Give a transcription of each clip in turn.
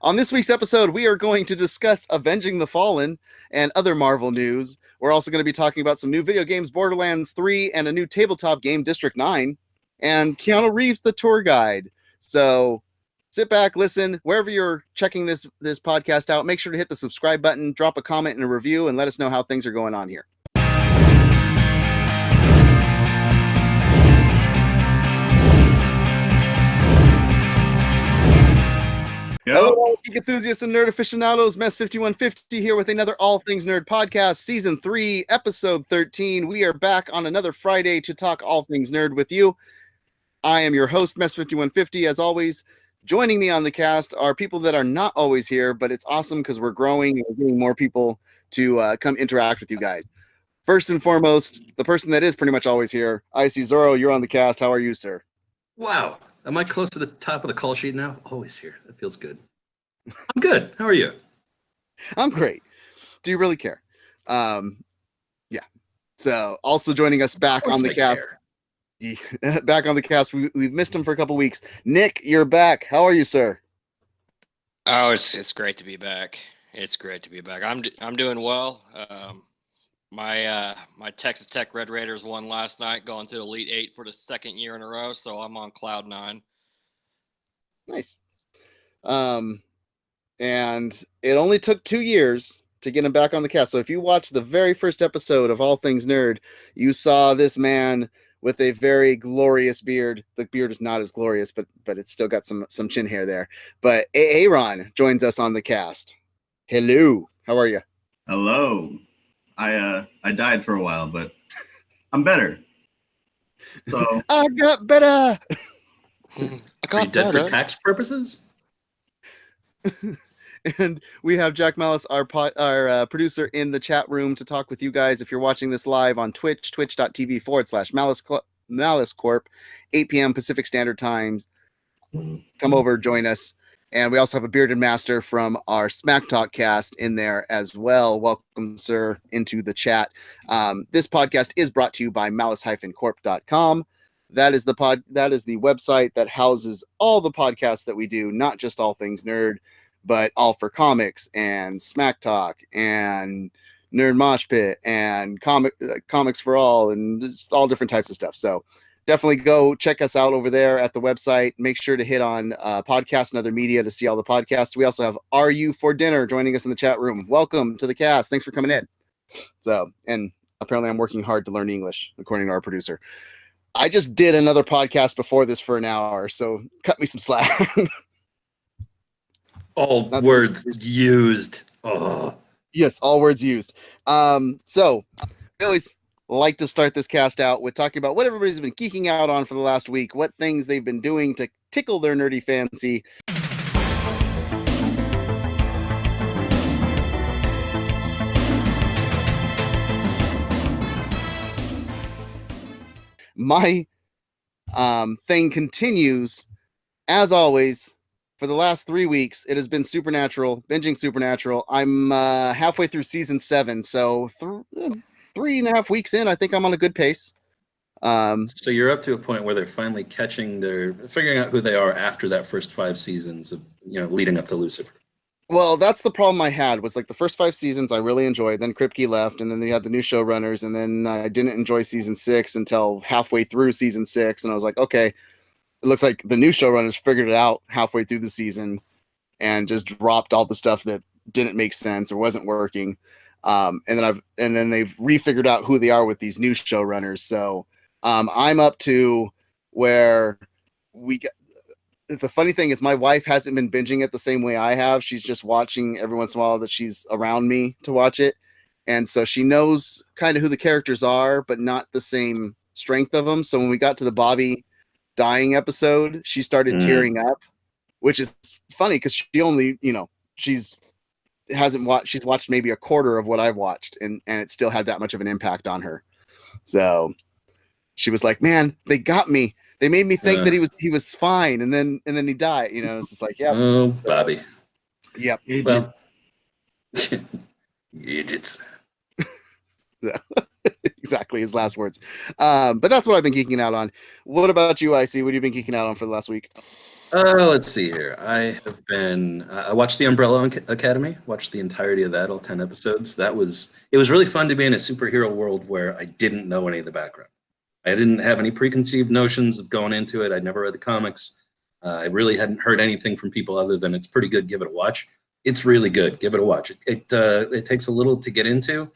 On this week's episode, we are going to discuss Avenging the Fallen and other Marvel news. We're also going to be talking about some new video games, Borderlands 3, and a new tabletop game, District 9, and Keanu Reeves, the tour guide. So sit back, listen, wherever you're checking this podcast out, make sure to hit the subscribe button, drop a comment and a review, and let us know how things are going on here. Yep. Hello, all geek enthusiasts and nerd aficionados. Mess 5150 here with another All Things Nerd podcast, Season 3, Episode 13. We are back on another Friday to talk all things nerd with you. I am your host, Mess 5150. As always, joining me on the cast are people that are not always here, but it's awesome because we're growing and we're getting more people to come interact with you guys. First and foremost, the person that is pretty much always here, Icy Zorro, you're on the cast. How are you, sir? Wow. Am I close to the top of the call sheet now? Always here. That feels good. I'm good. How are you? I'm great. Do you really care? Yeah. So also joining us back on the cast. Back on the cast. We've missed him for a couple weeks. Nick, you're back. How are you, sir? Oh, it's great to be back. It's great to be back. I'm doing well. My Texas Tech Red Raiders won last night, going to Elite 8 for the second year in a row, so I'm on cloud 9. Nice. And it only took 2 years to get him back on the cast. So if you watch the very first episode of All Things Nerd, you saw this man with a very glorious beard. The beard is not as glorious, but it's still got some chin hair there. But Aaron joins us on the cast. Hello. How are you? Hello. I died for a while, but I'm better. So I got better. I got dead for tax purposes. And we have Jack Malice, our producer, in the chat room to talk with you guys. If you're watching this live on Twitch, twitch.tv/Malice Corp, 8 p.m. Pacific Standard Times. Come over, join us. And we also have a bearded master from our Smack Talk cast in there as well. Welcome, sir, into the chat. This podcast is brought to you by malice-corp.com. That is the website that houses all the podcasts that we do, not just All Things Nerd, but All for Comics and Smack Talk and Nerd Mosh Pit and Comics for All and just all different types of stuff. So definitely go check us out over there at the website. Make sure to hit on podcasts and other media to see all the podcasts. We also have Are You for Dinner joining us in the chat room. Welcome to the cast. Thanks for coming in. So, and apparently I'm working hard to learn English, according to our producer. I just did another podcast before this for an hour, so cut me some slack. All words used. Oh. Yes, all words used. So we always like to start this cast out with talking about what everybody's been geeking out on for the last week, what things they've been doing to tickle their nerdy fancy. My thing continues, as always, for the last 3 weeks. It has been Supernatural, binging Supernatural. I'm halfway through season 7, so 3.5 weeks in, I think I'm on a good pace. So you're up to a point where they're finally figuring out who they are after that first 5 seasons of, leading up to Lucifer. Well, that's the problem I had, was like the first 5 seasons I really enjoyed. Then Kripke left, and then they had the new showrunners, and then I didn't enjoy season 6 until halfway through season 6, and I was like, okay, it looks like the new showrunners figured it out halfway through the season and just dropped all the stuff that didn't make sense or wasn't working. And then they've refigured out who they are with these new showrunners. So I'm up to where the funny thing is my wife hasn't been binging it the same way I have. She's just watching every once in a while that she's around me to watch it. And so she knows kind of who the characters are, but not the same strength of them. So when we got to the Bobby dying episode, she started tearing up, which is funny because she only, she's watched maybe a quarter of what I've watched, and it still had that much of an impact on her. So she was like, man, they got me. They made me think that he was fine, and then he died. It's just like, yeah. Oh, Bobby. Yep. Well, idiots. Exactly his last words. But that's what I've been geeking out on. What about you, IC? What have you been geeking out on for the last week? Let's see here. I have been. I watched the Umbrella Academy. Watched the entirety of that, all 10 episodes. It was really fun to be in a superhero world where I didn't know any of the background. I didn't have any preconceived notions of going into it. I'd never read the comics. I really hadn't heard anything from people other than it's pretty good. Give it a watch. It's really good. Give it a watch. It takes a little to get into.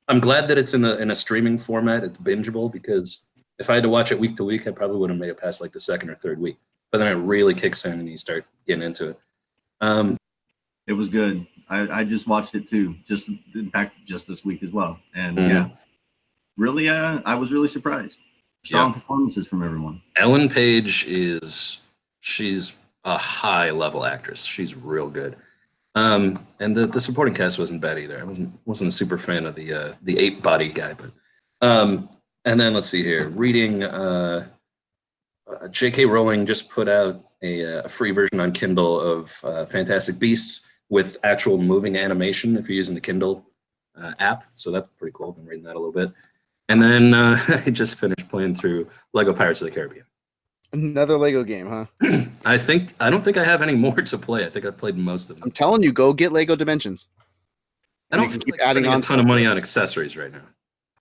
I'm glad that it's in a streaming format. It's bingeable, because if I had to watch it week to week, I probably wouldn't have made it past like the second or third week. But then it really kicks in and you start getting into it. It was good. I just watched it too. In fact, just this week as well. And yeah, really, I was really surprised. Strong performances from everyone. Ellen Page she's a high level actress. She's real good. And the supporting cast wasn't bad either. I wasn't a super fan of the ape body guy, but and then let's see here. Reading J.K. Rowling just put out a free version on Kindle of Fantastic Beasts with actual moving animation if you're using the Kindle app. So that's pretty cool. I've been reading that a little bit. And then I just finished playing through Lego Pirates of the Caribbean. Another Lego game, huh? I don't think I have any more to play. I think I've played most of them. I'm telling you, go get Lego Dimensions. I don't keep adding on a ton of money on accessories right now.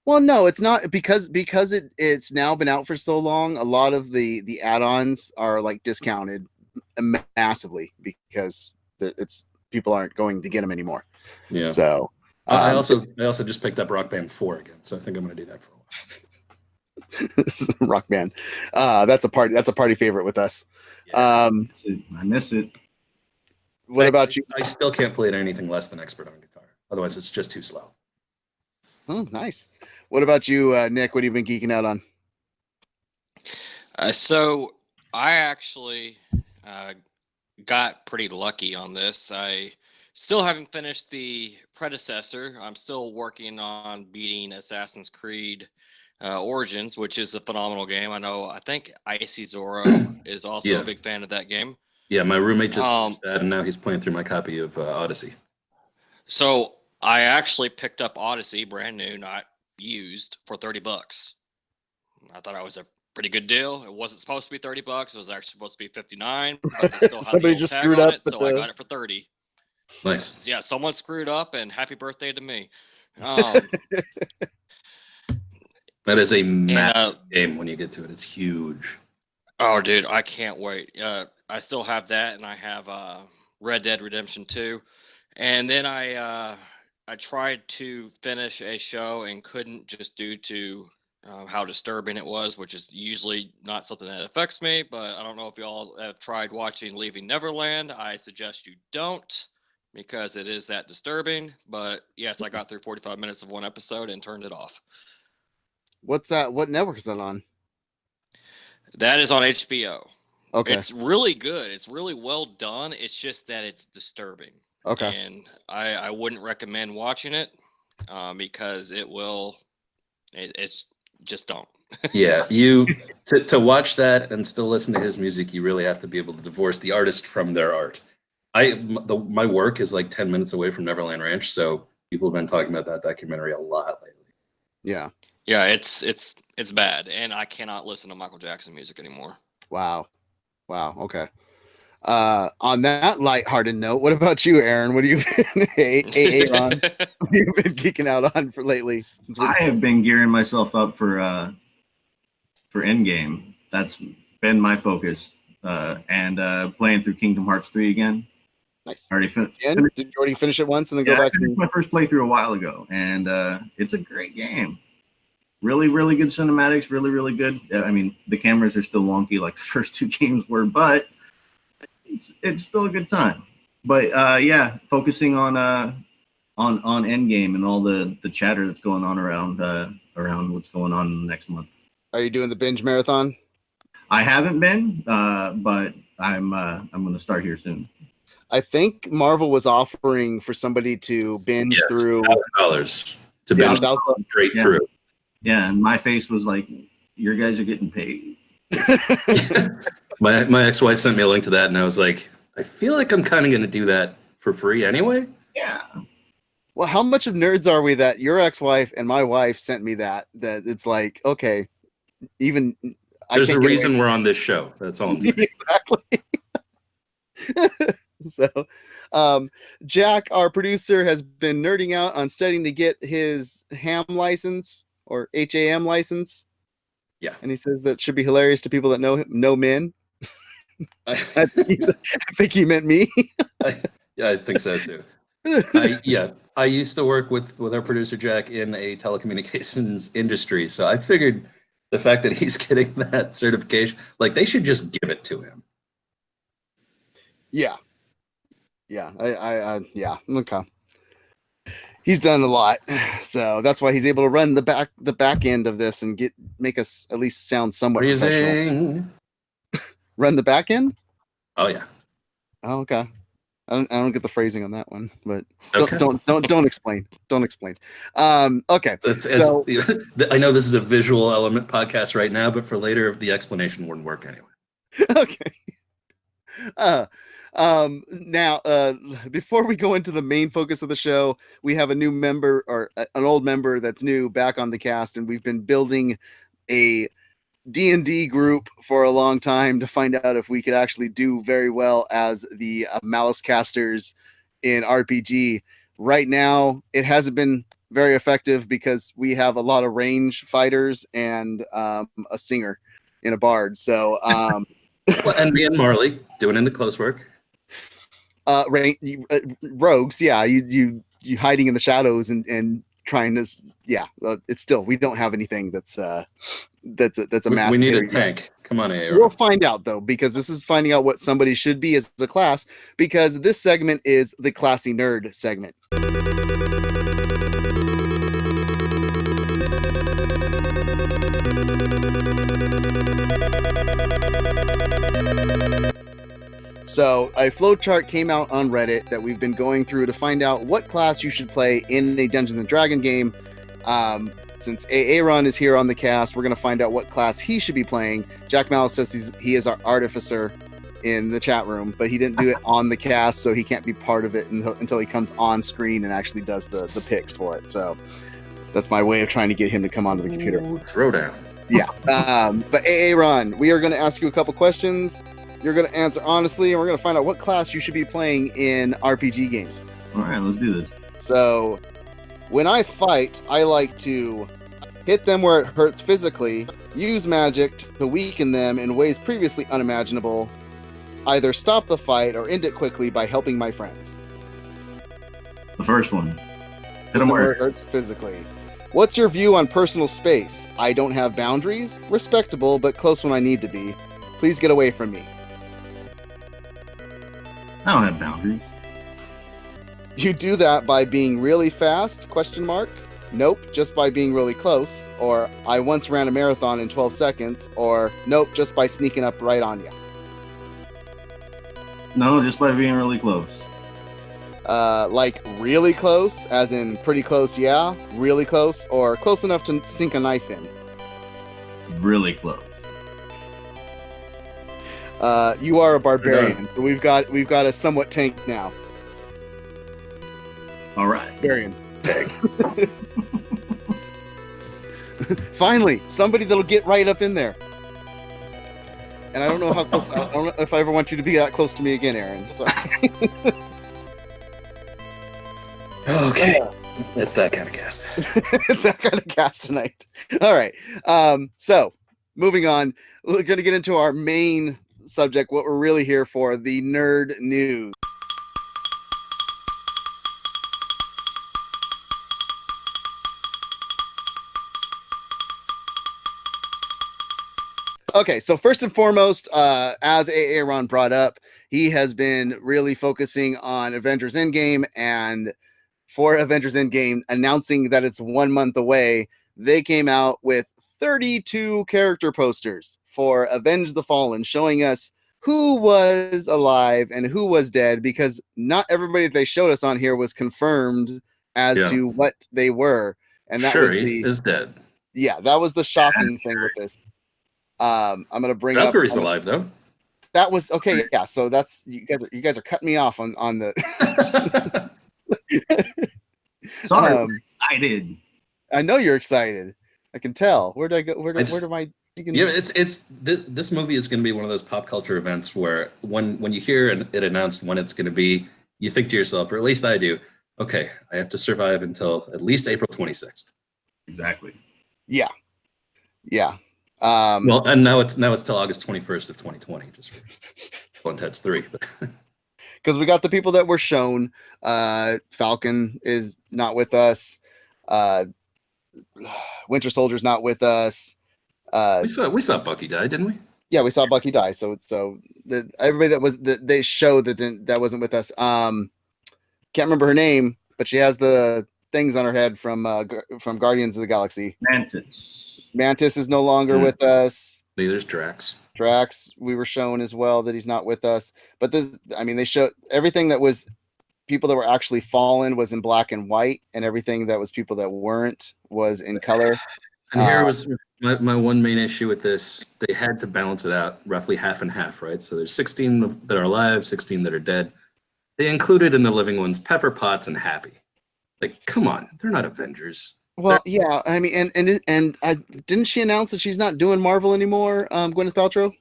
Well, no, it's not, because it's now been out for so long. A lot of the add-ons are like discounted massively because people aren't going to get them anymore. Yeah. So I also just picked up Rock Band 4 again, so I think I'm going to do that for a while. Rock Band, that's a party favorite with us. Yeah, I miss it. What about you? I still can't play it anything less than expert on guitar. Otherwise, it's just too slow. Oh, nice. What about you, Nick? What have you been geeking out on? So I actually got pretty lucky on this. I still haven't finished the predecessor. I'm still working on beating Assassin's Creed Origins, which is a phenomenal game. I think Icy Zoro is also a big fan of that game. Yeah, my roommate just finished that, and now he's playing through my copy of Odyssey. So I actually picked up Odyssey, brand new, not used, for $30. I thought it was a pretty good deal. It wasn't supposed to be $30. It was actually supposed to be $59. But they still had somebody just screwed up, so I got it for $30. Nice. Yeah, someone screwed up, and happy birthday to me. That is a massive game when you get to it. It's huge. Oh, dude, I can't wait. I still have that, and I have Red Dead Redemption 2. And then I tried to finish a show and couldn't, just due to how disturbing it was, which is usually not something that affects me. But I don't know if you all have tried watching Leaving Neverland. I suggest you don't, because it is that disturbing. But yes, I got through 45 minutes of one episode and turned it off. What's that? What network is that on? That is on HBO. Okay. It's really good. It's really well done. It's just that it's disturbing. Okay. And I wouldn't recommend watching it because it's just don't. Yeah, to watch that and still listen to his music, you really have to be able to divorce the artist from their art. My work is like 10 minutes away from Neverland Ranch, so people have been talking about that documentary a lot lately. Yeah. Yeah, it's bad, and I cannot listen to Michael Jackson music anymore. Wow. Okay. On that lighthearted note, what about you, Aaron? What have you been Aaron, what have you been geeking out on for lately? I have been gearing myself up for Endgame. That's been my focus, and playing through Kingdom Hearts 3 again. Nice. Already Did you already finish it once and then go back? I finished my first playthrough a while ago, and it's a great game. Really, really good cinematics. Really, really good. I mean, the cameras are still wonky like the first two games were, but it's still a good time. But yeah, focusing on Endgame and all the chatter that's going on around what's going on next month. Are you doing the binge marathon? I haven't been, but I'm going to start here soon. I think Marvel was offering for somebody to binge through $1,000 to binge straight through. Yeah, and my face was like, "Your guys are getting paid." My ex-wife sent me a link to that, and I was like, I feel like I'm kind of going to do that for free anyway. Yeah. Well, how much of nerds are we that your ex-wife and my wife sent me that it's like, okay, even there's a reason we're on this show. That's all I'm saying. Exactly. So, Jack, our producer, has been nerding out on studying to get his ham license or HAM license. Yeah. And he says that should be hilarious to people that know men. I think he meant me. Yeah, I think so too. I used to work with our producer Jack in a telecommunications industry, so I figured the fact that he's getting that certification, like they should just give it to him. Yeah. Yeah. Okay. He's done a lot, so that's why he's able to run the back end of this and make us at least sound somewhat professional. Run the back end? Oh yeah. Oh, okay. I don't get the phrasing on that one, but Okay. don't explain. Don't explain. Okay. So I know this is a visual element podcast right now, but for later, the explanation wouldn't work anyway. Okay. Now, before we go into the main focus of the show, we have a new member or an old member that's new back on the cast, and we've been building a D&D group for a long time to find out if we could actually do very well as the Malicecasters in RPG. Right now, it hasn't been very effective because we have a lot of range fighters and a singer in a bard. So, and me and Marley doing in the close work. Rogues, yeah, you hiding in the shadows and trying to, yeah. It's still, we don't have anything that's a math. We need a tank. Come on, AR. We'll find out though, because this is finding out what somebody should be as a class, because this segment is the classy nerd segment. So a flowchart came out on Reddit that we've been going through to find out what class you should play in a Dungeons and Dragons game. Since Aaron is here on the cast, we're going to find out what class he should be playing. Jack Malice says he is our artificer in the chat room, but he didn't do it on the cast, so he can't be part of it until he comes on screen and actually does the picks for it. So that's my way of trying to get him to come onto the computer. Throwdown. Yeah. But Aaron, we are going to ask you a couple questions. You're going to answer honestly, and we're going to find out what class you should be playing in RPG games. All right, let's do this. So, when I fight, I like to hit them where it hurts physically, use magic to weaken them in ways previously unimaginable, either stop the fight or end it quickly by helping my friends. The first one. Hit them where it hurts physically. What's your view on personal space? I don't have boundaries. Respectable, but close when I need to be. Please get away from me. I don't have boundaries. You do that by being really fast? ? Nope, just by being really close. Or I once ran a marathon in 12 seconds. Or nope, just by sneaking up right on you. No, just by being really close. Like really close, as in pretty close, yeah, really close, or close enough to sink a knife in. Really close. You are a barbarian, so we've got a somewhat tank now. All right, barbarian. Finally, somebody that'll get right up in there. And I don't know how close. I don't know if I ever want you to be that close to me again, Aaron. Okay, it's that kind of cast. It's that kind of cast tonight. All right. So moving on, we're going to get into our main subject, what we're really here for, the nerd news. Okay, so first and foremost, as Aaron brought up, he has been really focusing on Avengers Endgame, and for Avengers Endgame, announcing that it's 1 month away, they came out with 32 character posters for Avenge the Fallen, showing us who was alive and who was dead, because not everybody they showed us on here was confirmed as to what they were. And that Shuri is dead. Yeah, that was the shocking thing with this. I'm gonna bring Valkyrie's alive though. That was okay. Yeah, so that's you guys are cutting me off on the. Sorry, I'm excited. I know you're excited. I can tell. Where did I go? Where I just- am I speaking? Yeah, this movie is going to be one of those pop culture events where when you hear it announced when it's going to be, you think to yourself, or at least I do, okay, I have to survive until at least April 26th. Exactly. Yeah. Well, and now it's till August 21st of 2020, just for Contents 3. Because we got the people that were shown. Falcon is not with us. Winter Soldier's not with us. We saw Bucky die, didn't we? Yeah, we saw Bucky die. So everybody that they showed that wasn't with us. Can't remember her name, but she has the things on her head from Guardians of the Galaxy. Mantis is no longer with us. Neither's Drax. Drax, we were shown as well that he's not with us. But they showed everything that was people that were actually fallen was in black and white, and everything that was people that weren't was in color. And here was my one main issue with this. They had to balance it out roughly half and half, right? So there's 16 that are alive, 16 that are dead. They included in the living ones Pepper Potts and Happy. Like, come on, they're not Avengers. Well, yeah, I mean, and didn't she announce that she's not doing Marvel anymore, Gwyneth Paltrow?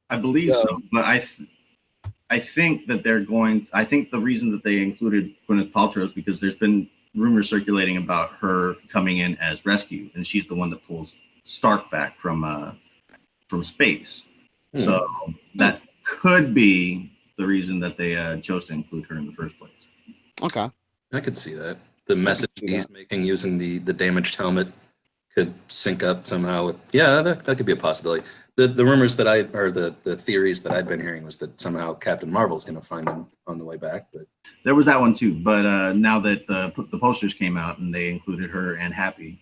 I believe so, but I think that they're going. I think the reason that they included Gwyneth Paltrow is because there's been rumors circulating about her coming in as Rescue, and she's the one that pulls Stark back from space. So that could be the reason that they chose to include her in the first place. Okay, I could see that. The message he's making using the damaged helmet could sync up somehow with, that could be a possibility. The rumors that the theories that I've been hearing was that somehow Captain Marvel's going to find him on the way back. But there was that one too. But now that the posters came out and they included her and Happy,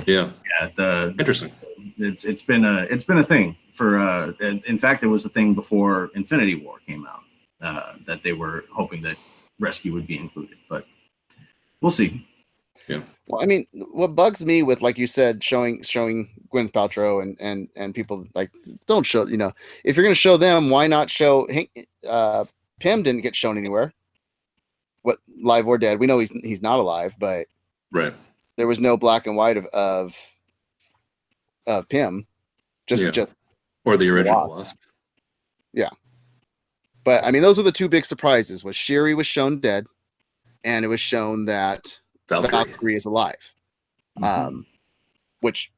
interesting. It's been a thing for. In fact, it was a thing before Infinity War came out that they were hoping that Rescue would be included, but we'll see. Yeah. Well, I mean, what bugs me with, like you said, showing Gwyneth Paltrow and people like, don't show, if you're going to show them, why not show Pym didn't get shown anywhere, what live or dead. We know he's not alive, but right. There was no black and white of Pym, just or the original Wasp. Yeah. But I mean, those were the two big surprises. Was Shuri was shown dead, and it was shown that Valkyrie is alive. Which,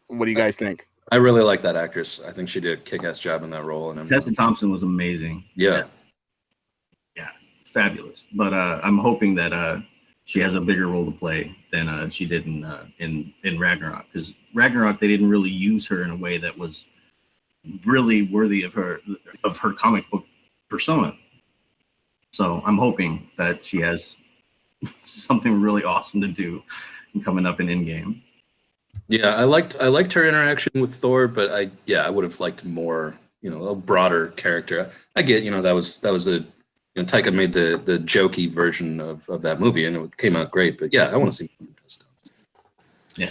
what do you guys think? I really like that actress. I think she did a kick-ass job in that role. And Tessa Thompson was amazing. Yeah, fabulous. But I'm hoping that she has a bigger role to play than she did in Ragnarok, because Ragnarok they didn't really use her in a way that was really worthy of her comic book persona. So I'm hoping that she has something really awesome to do coming up in Endgame. Yeah, I liked her interaction with Thor, but I would have liked more, a broader character. I get, that was Taika made the jokey version of that movie, and it came out great. But yeah, I want to see more stuff. Yeah.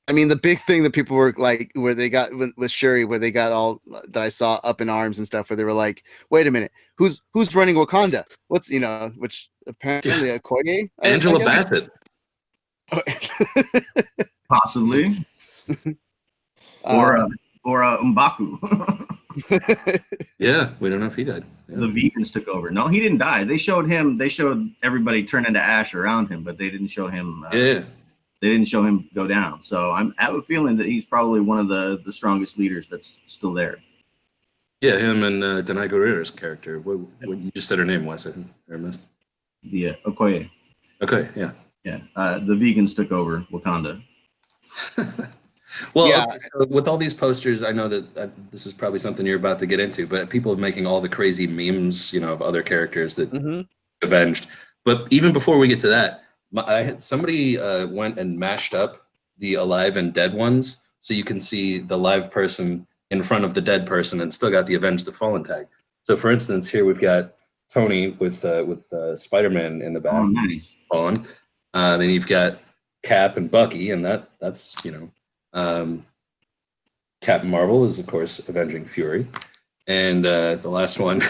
I mean, the big thing that people were like, where they got with Shuri, where they got all that I saw up in arms and stuff, where they were like, "Wait a minute, who's running Wakanda? What's which apparently a Okoye? Angela Bassett, possibly, or M'Baku. Yeah, we don't know if he died. Yeah. The vegans took over. No, he didn't die. They showed everybody turn into ash around him, but they didn't show him. They didn't show him go down. So I have a feeling that he's probably one of the strongest leaders that's still there. Yeah, him and Denai Guerrero's character. What you just said her name, Wes? I missed. Yeah, Okoye. Okay, yeah. Yeah, the vegans took over Wakanda. Well, okay, so with all these posters, I know that this is probably something you're about to get into, but people are making all the crazy memes, of other characters that Avenged. But even before we get to that, somebody went and mashed up the alive and dead ones, so you can see the live person in front of the dead person, and still got the Avenged the Fallen tag. So, for instance, here we've got Tony with Spider-Man in the back. Oh, nice. On. Then you've got Cap and Bucky, and that's Captain Marvel is of course avenging Fury, and the last one,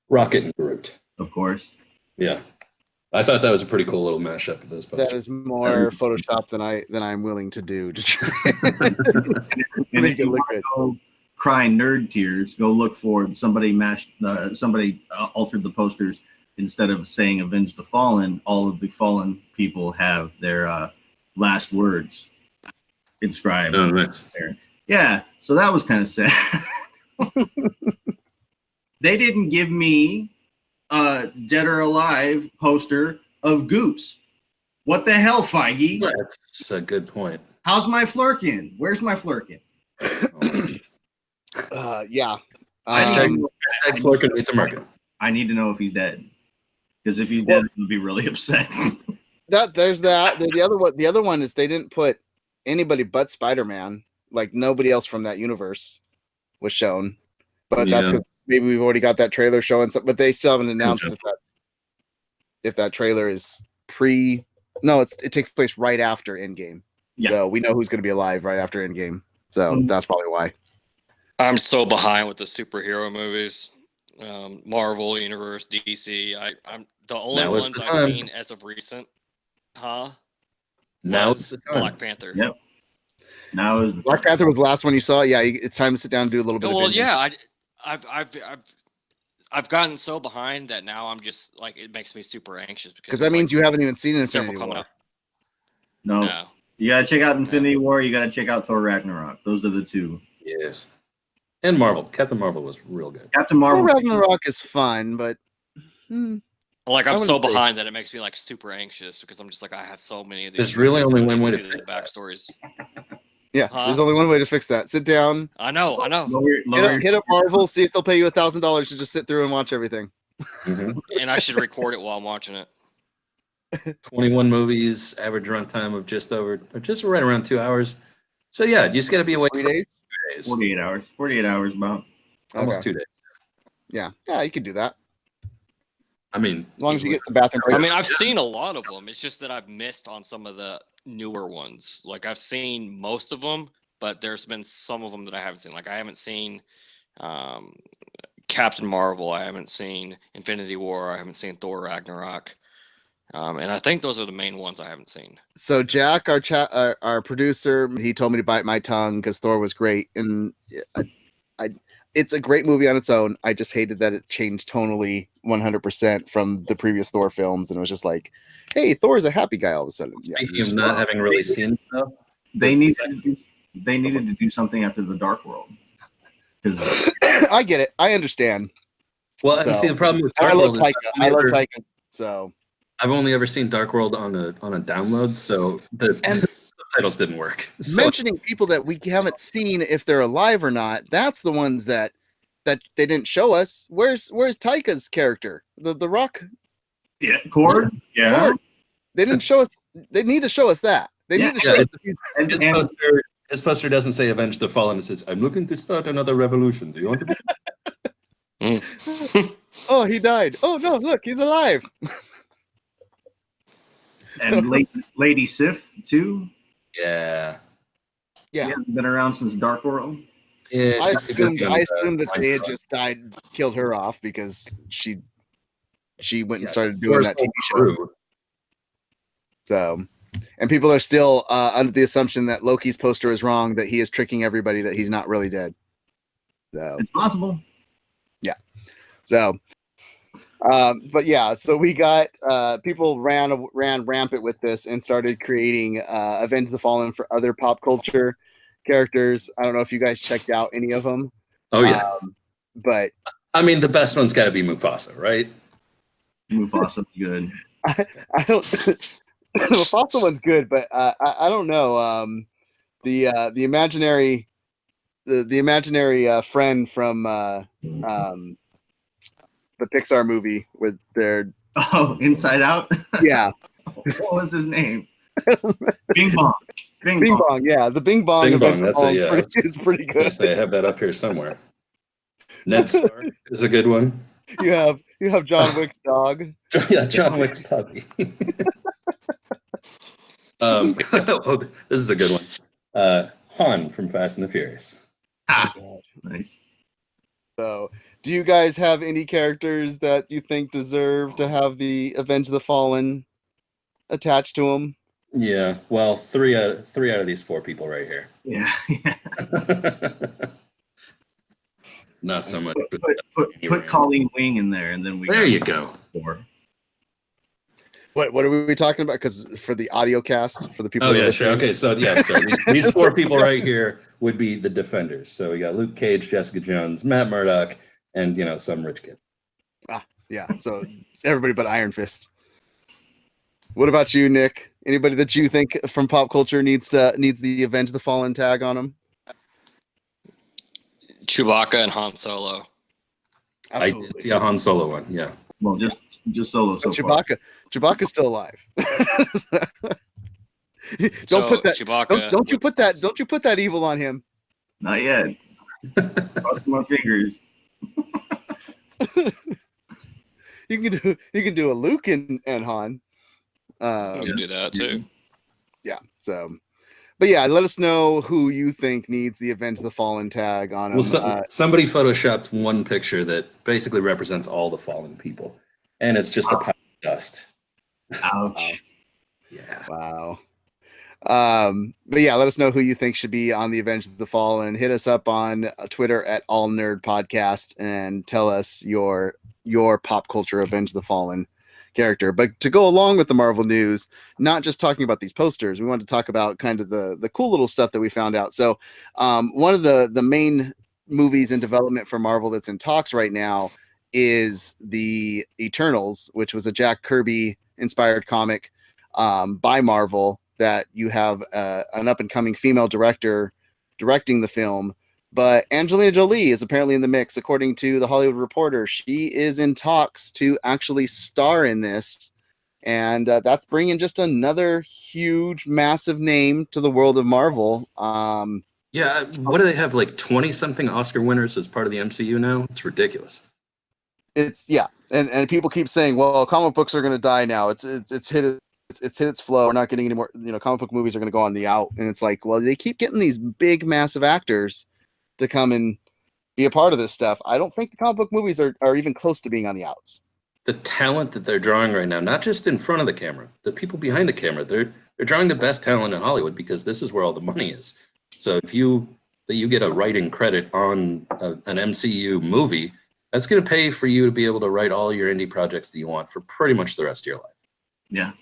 Rocket and Groot. Of course. Yeah. I thought that was a pretty cool little mashup of those posters. That is more Photoshop than I'm willing to do to try And make if it you look want good. to go cry nerd tears, go look for somebody altered the posters. Instead of saying "Avenge the Fallen," all of the fallen people have their last words inscribed. Oh, nice. There. Yeah, so that was kind of sad. They didn't give me a Dead or Alive poster of Goose. What the hell, Feige? That's a good point. How's my Flurkin? Where's my Flurkin? Yeah. Hashtag Flurkin meets a market. I need to know if he's dead. Because if he's dead, I'll be really upset. There's that. The other one is they didn't put anybody but Spider-Man. Like nobody else from that universe was shown. But that's because maybe we've already got that trailer showing something, but they still haven't announced if that trailer is it takes place right after Endgame. Yeah. So we know who's going to be alive right after Endgame. So that's probably why. I'm so behind with the superhero movies. Marvel Universe, DC. I'm the only ones I've seen as of recent. Now is Black Panther. Yep. Now is Black Panther was the last one you saw. Yeah, it's time to sit down and do a little bit. Well, yeah, I've gotten so behind that now I'm just like it makes me super anxious because that means you haven't even seen Infinity War. No, you gotta check out Infinity War. You gotta check out Thor Ragnarok. Those are the two. Yes. And Marvel. Captain Marvel was real good. Captain Marvel. Thor Ragnarok is fun, but like I'm so behind that it makes me like super anxious because I'm just like I have so many of these. There's really only one way to fix the backstories. Yeah, there's only one way to fix that. Sit down. I know. Hit up Marvel, see if they'll pay you $1,000 to just sit through and watch everything. Mm-hmm. And I should record it while I'm watching it. 21 movies, average runtime of just right around 2 hours. So yeah, you just got to be awake 3 for days. 2 days. 48 hours. 48 hours about. Almost 2 days. Yeah, you could do that. I mean, as long as you get some bathroom breaks. I mean, I've seen a lot of them. It's just that I've missed on some of the newer ones. Like I've seen most of them, but there's been some of them that I haven't seen. Like I haven't seen Captain Marvel. I haven't seen Infinity War. I haven't seen Thor Ragnarok. And I think those are the main ones I haven't seen. So Jack, our producer, he told me to bite my tongue because Thor was great, and it's a great movie on its own. I just hated that it changed tonally 100% from the previous Thor films, and it was just like, hey, Thor is a happy guy all of a sudden. Speaking of not having really seen stuff, they needed to do something after the Dark World. I get it. I understand. Well, and see the problem with Dark World. I love Taika. So I've only ever seen Dark World on a download, so the subtitles didn't work. So, mentioning people that we haven't seen if they're alive or not, that's the ones that they didn't show us. Where's Taika's character? The Rock? Yeah, Corp? Yeah. Corp. They didn't show us. They need to show us that. They need to show us. His poster doesn't say Avenge the Fallen. It says, I'm looking to start another revolution. Do you want to be? Oh, he died. Oh, no, look, he's alive. And Lady Sif, too. Yeah. She hasn't been around since Dark World. Yeah, I assumed that they had just killed her off because she went and started doing that TV show. So, and people are still under the assumption that Loki's poster is wrong, that he is tricking everybody, that he's not really dead. So it's possible. Yeah. So, but yeah, so we got people ran rampant with this and started creating Avenge the Fallen for other pop culture characters. I don't know if you guys checked out any of them. Oh yeah. But I mean, the best one's got to be Mufasa, right? Mufasa's good. I don't. The Mufasa one's good, but I don't know. The imaginary friend from the Pixar movie with their Inside Out. Yeah. What was his name? Bing Bong. Bing Bong. Yeah, the Bing Bong. Bing Bong. That's it's pretty good. Yes, I have that up here somewhere. Ned Stark is a good one. You have John Wick's dog. Yeah, John Wick's puppy. This is a good one. Han from Fast and the Furious. Nice. So Do you guys have any characters that you think deserve to have the Avenge the Fallen attached to them? Yeah, well, three out of these 4 people right here. Yeah. Not so much. Put Colleen Wing in there, and then we. There you go. 4. What are we talking about? Because for the audio cast, for the people. Oh yeah, sure. Okay, so these 4 people right here would be the defenders. So we got Luke Cage, Jessica Jones, Matt Murdock, and some rich kid. Yeah. So everybody but Iron Fist. What about you, Nick? Anybody that you think from pop culture needs the Avenge the Fallen tag on them? Chewbacca and Han Solo. Absolutely. I did see a Han Solo one. Yeah. Well, just Solo so far. Chewbacca's still alive. So, put that. Chewbacca. Don't you put that. Don't you put that evil on him. Not yet. Cross my fingers. You can do a Luke and Han. You can do that too. Yeah. So, but yeah, let us know who you think needs the Avenge the Fallen tag on him. Well, somebody photoshopped one picture that basically represents all the fallen people, and it's just a pile of dust. Ouch. Yeah. Wow. But yeah, let us know who you think should be on the Avenge the Fallen. Hit us up on Twitter at All Nerd Podcast and tell us your pop culture Avenge the Fallen character. But to go along with the Marvel news, not just talking about these posters, we wanted to talk about kind of the cool little stuff that we found out. So one of the main movies in development for Marvel that's in talks right now is the Eternals, which was a Jack Kirby inspired comic by Marvel that you have an up-and-coming female director directing the film. But Angelina Jolie is apparently in the mix. According to The Hollywood Reporter, she is in talks to actually star in this. And that's bringing just another huge, massive name to the world of Marvel. Yeah, what do they have, like 20-something Oscar winners as part of the MCU now? It's ridiculous. And people keep saying, well, comic books are going to die now. It's hit its flow. We're not getting any more, comic book movies are going to go on the out. And it's like, well, they keep getting these big, massive actors to come and be a part of this stuff. I don't think the comic book movies are even close to being on the outs. The talent that they're drawing right now, not just in front of the camera, the people behind the camera, they're drawing the best talent in Hollywood because this is where all the money is. So if you get a writing credit on an MCU movie, that's going to pay for you to be able to write all your indie projects that you want for pretty much the rest of your life. Yeah.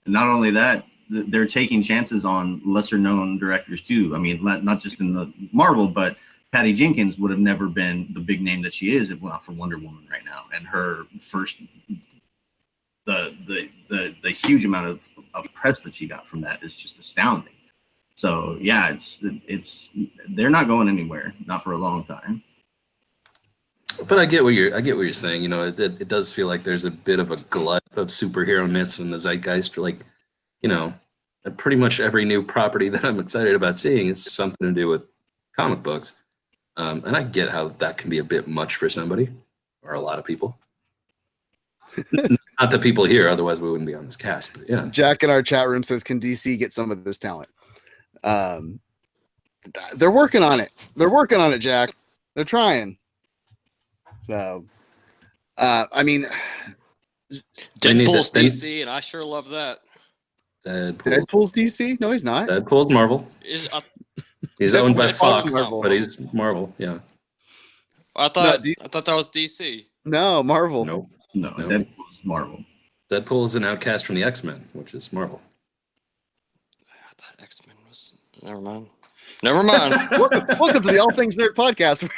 And not only that, they're taking chances on lesser known directors too. I mean, not just in the Marvel, but Patty Jenkins would have never been the big name that she is if not for Wonder Woman right now. And her first, the huge amount of press that she got from that is just astounding. So yeah, it's they're not going anywhere, not for a long time. But I get what you're saying. It does feel like there's a bit of a glut of superhero-ness in the zeitgeist. Like, pretty much every new property that I'm excited about seeing is something to do with comic books. And I get how that can be a bit much for somebody or a lot of people. Not the people here, otherwise we wouldn't be on this cast. But yeah. Jack in our chat room says, can DC get some of this talent? They're working on it. They're working on it, Jack. They're trying. So, I mean, Deadpool's DC, and I sure love that. Deadpool's DC? No, he's not. Deadpool's Marvel. He's owned by Fox, Marvel. but he's Marvel. Yeah. I thought that was DC. No, Marvel. Nope. No, Deadpool's Marvel. Deadpool's an outcast from the X-Men, which is Marvel. I thought X-Men was. Never mind. Welcome to the All Things Nerd Podcast,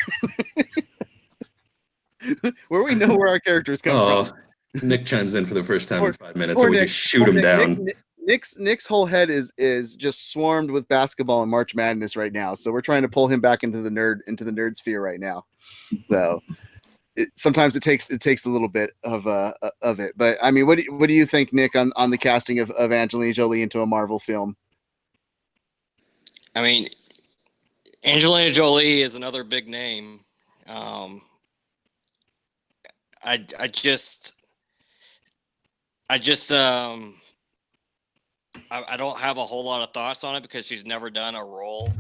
where we know where our characters come from. Nick chimes in for the first time in 5 minutes, so we just shoot him down. Nick's whole head is just swarmed with basketball and March Madness right now, so we're trying to pull him back into the nerd sphere right now. So sometimes it takes a little bit of it, but I mean, what do you think, Nick, on the casting of Angelina Jolie into a Marvel film? I mean, Angelina Jolie is another big name. I don't have a whole lot of thoughts on it because she's never done a role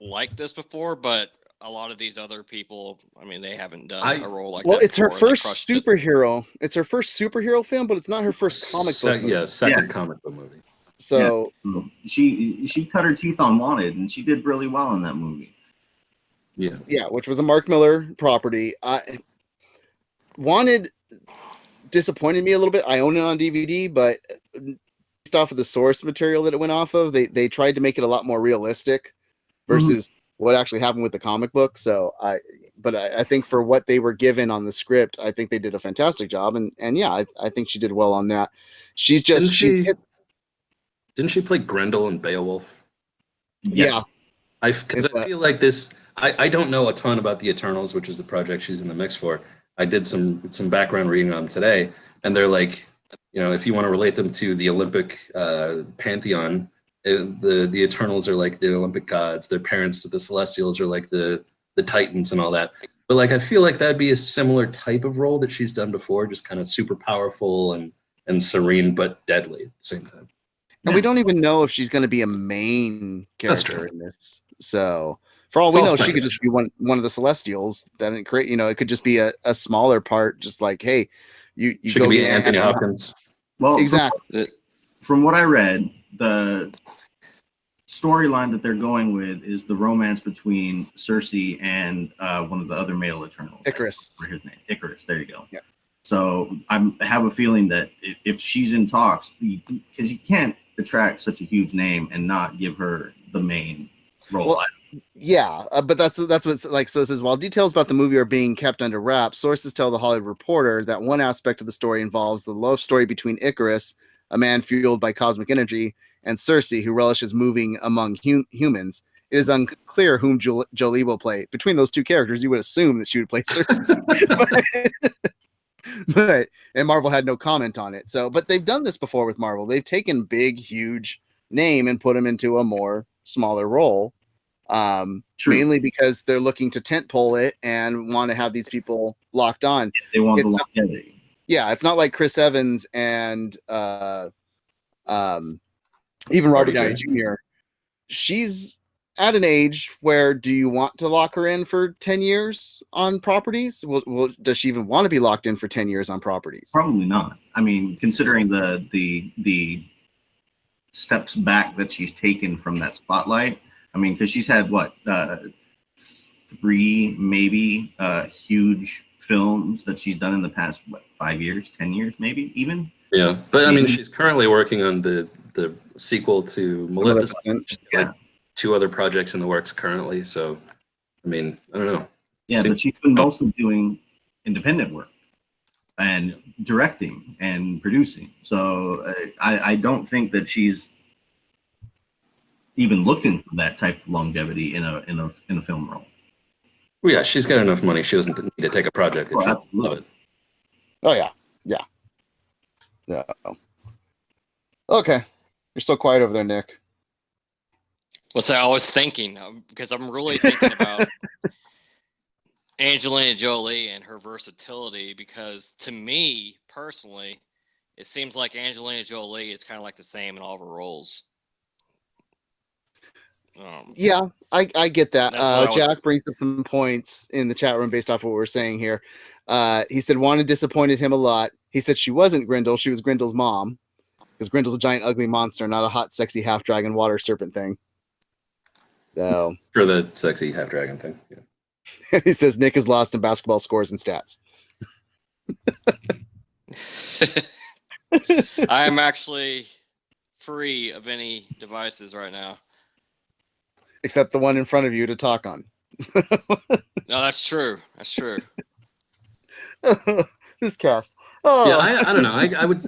like this before, but a lot of these other people, I mean, they haven't done a role like well, that. it's her before, and they first crushed it. superhero. It's her first superhero film, but it's not her first comic book movie. Yeah, second comic book movie. So she cut her teeth on Wanted, and she did really well in that movie. Yeah, which was a Mark Miller property. Wanted disappointed me a little bit. I own it on DVD, but based off of the source material that it went off of, they tried to make it a lot more realistic versus what actually happened with the comic book. So I think for what they were given on the script, I think they did a fantastic job. And yeah, I think she did well on that. She's just Didn't she play Grendel in Beowulf? Yeah. Because I feel like this. I don't know a ton about the Eternals, which is the project she's in the mix for. I did some background reading on them today, and they're like, if you want to relate them to the Olympic pantheon, the Eternals are like the Olympic gods. Their parents, the Celestials, are like the Titans and all that. But like, I feel like that'd be a similar type of role that she's done before, just kind of super powerful and serene, but deadly at the same time. And we don't even know if she's going to be a main character in this. So for all we know, she could just be one of the Celestials. That didn't create, it could just be a smaller part. Just like, hey, you she could be Anthony Hopkins. Well, exactly. From what I read, the storyline that they're going with is the romance between Cersei and one of the other male Eternals. Icarus. For his name, Icarus. There you go. Yeah. So I have a feeling that if she's in talks, because you can't attract such a huge name and not give her the main role. Well, yeah, but that's what's like. So it says, while details about the movie are being kept under wraps, sources tell the Hollywood Reporter that one aspect of the story involves the love story between Icarus, a man fueled by cosmic energy, and Cersei, who relishes moving among humans. It is unclear whom Jolie will play. Between those two characters, you would assume that she would play Cersei. And Marvel had no comment on it. So, but they've done this before with Marvel. They've taken big, huge name and put them into a more smaller role. Mainly because they're looking to tentpole it and want to have these people locked on. They want the longevity. Yeah, it's not like Chris Evans and even Robert Downey Jr. She's at an age where, do you want to lock her in for 10 years on properties? Well, does she even want to be locked in for 10 years on properties? Probably not. I mean, considering the steps back that she's taken from that spotlight. I mean, because she's had 3 maybe huge films that she's done in the past 5 years, 10 years, maybe even. Yeah, but I mean, she's currently working on the sequel to Maleficent. Yeah. 2 other projects in the works currently. So, I mean, I don't know. Yeah, but she's been mostly doing independent work and directing and producing. So I don't think that she's even looking for that type of longevity in a film role. Well, yeah, she's got enough money. She doesn't need to take a project. If she love it. Oh yeah. Okay, you're so quiet over there, Nick. What's I was thinking, because I'm really thinking about Angelina Jolie and her versatility, because to me personally, it seems like Angelina Jolie is kind of like the same in all of her roles. Yeah, I get that. Jack was... brings up some points in the chat room based off what we're saying here. He said Wanda disappointed him a lot. He said she wasn't Grendel, she was Grendel's mom, because Grendel's a giant ugly monster, not a hot sexy half dragon water serpent thing. So for the sexy half dragon thing. Yeah. He says Nick is lost in basketball scores and stats. I am actually free of any devices right now. Except the one in front of you to talk on. No, that's true. That's true. This cast. Oh. Yeah, I don't know.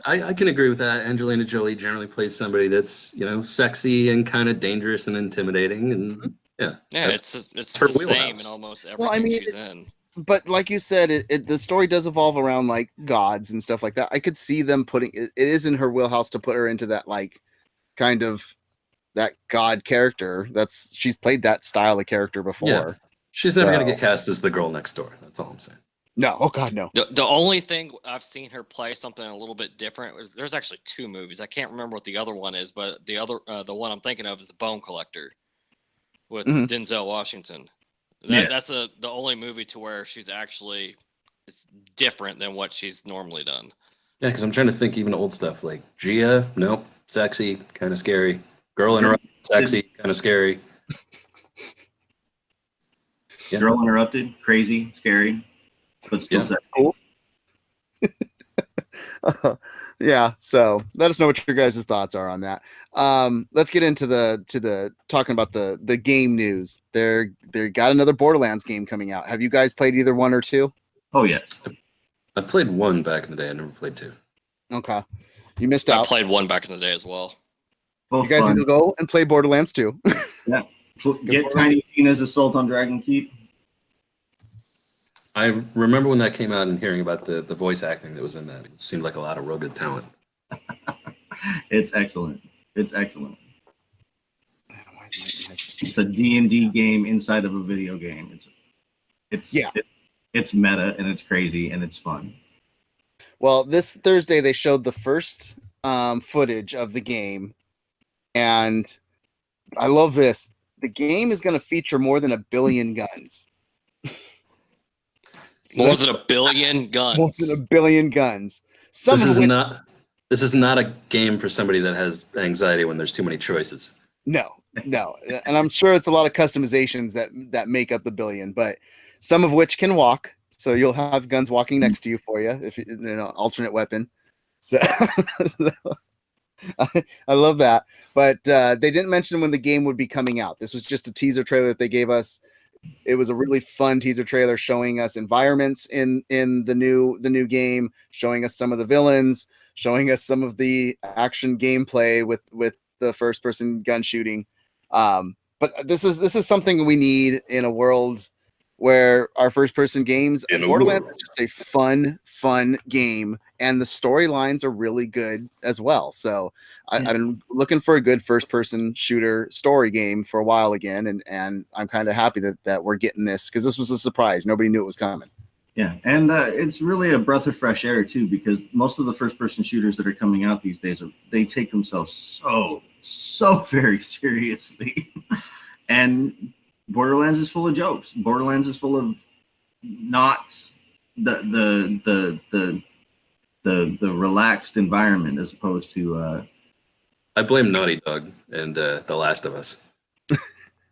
I can agree with that. Angelina Jolie generally plays somebody that's sexy and kind of dangerous and intimidating, and yeah, it's her the same in almost everything she's in. But like you said, the story does evolve around like gods and stuff like that. I could see them putting it is in her wheelhouse to put her into that like kind of that god character. She's played that style of character before. Yeah. She's never going to get cast as the girl next door. That's all I'm saying. No, oh god, no. The only thing I've seen her play something a little bit different was there's actually 2 movies. I can't remember what the other one is, but the one I'm thinking of is The Bone Collector with Denzel Washington. Yeah. That's the only movie to where she's actually it's different than what she's normally done. Yeah, because I'm trying to think even old stuff like Gia, nope, sexy, kind of scary. Girl Interrupted, sexy, kind of scary. Yeah. Girl Interrupted, crazy, scary, but still Yeah. sexy. Cool. Yeah, so let us know what your guys' thoughts are on that. Let's get into the talking about the game news. They got another Borderlands game coming out. Have you guys played either one or two? Oh yes. I played one back in the day. I never played two. Okay, you missed I out. played one back in the day as well. You Both guys fun. need to go and play Borderlands 2. Yeah. Get Tiny Tina's Assault on Dragon Keep. I remember when that came out and hearing about the voice acting that was in that. It seemed like a lot of real good talent. It's excellent. It's excellent. It's a D&D game inside of a video game. It's meta and it's crazy and it's fun. Well, this Thursday they showed the first footage of the game, and I love this. The game is going to feature more than 1 billion guns. More than 1 billion guns. More than 1 billion guns. This is not a game for somebody that has anxiety when there's too many choices. No, and I'm sure it's a lot of customizations that make up the billion, but some of which can walk. So you'll have guns walking next to you for you if you know alternate weapon. So I love that, but they didn't mention when the game would be coming out. This was just a teaser trailer that they gave us. It was a really fun teaser trailer showing us environments in the new game, showing us some of the villains, showing us some of the action gameplay with the first person gun shooting. But this is something we need in a world where our first person games, Borderlands is just a fun game, and the storylines are really good as well. So I've been looking for a good first person shooter story game for a while again, and I'm kind of happy that we're getting this, because this was a surprise. Nobody knew it was coming. Yeah, and it's really a breath of fresh air too, because most of the first person shooters that are coming out these days they take themselves so very seriously. And Borderlands is full of jokes. Borderlands is full of not the relaxed environment, as opposed to I blame Naughty Dog and The Last of Us.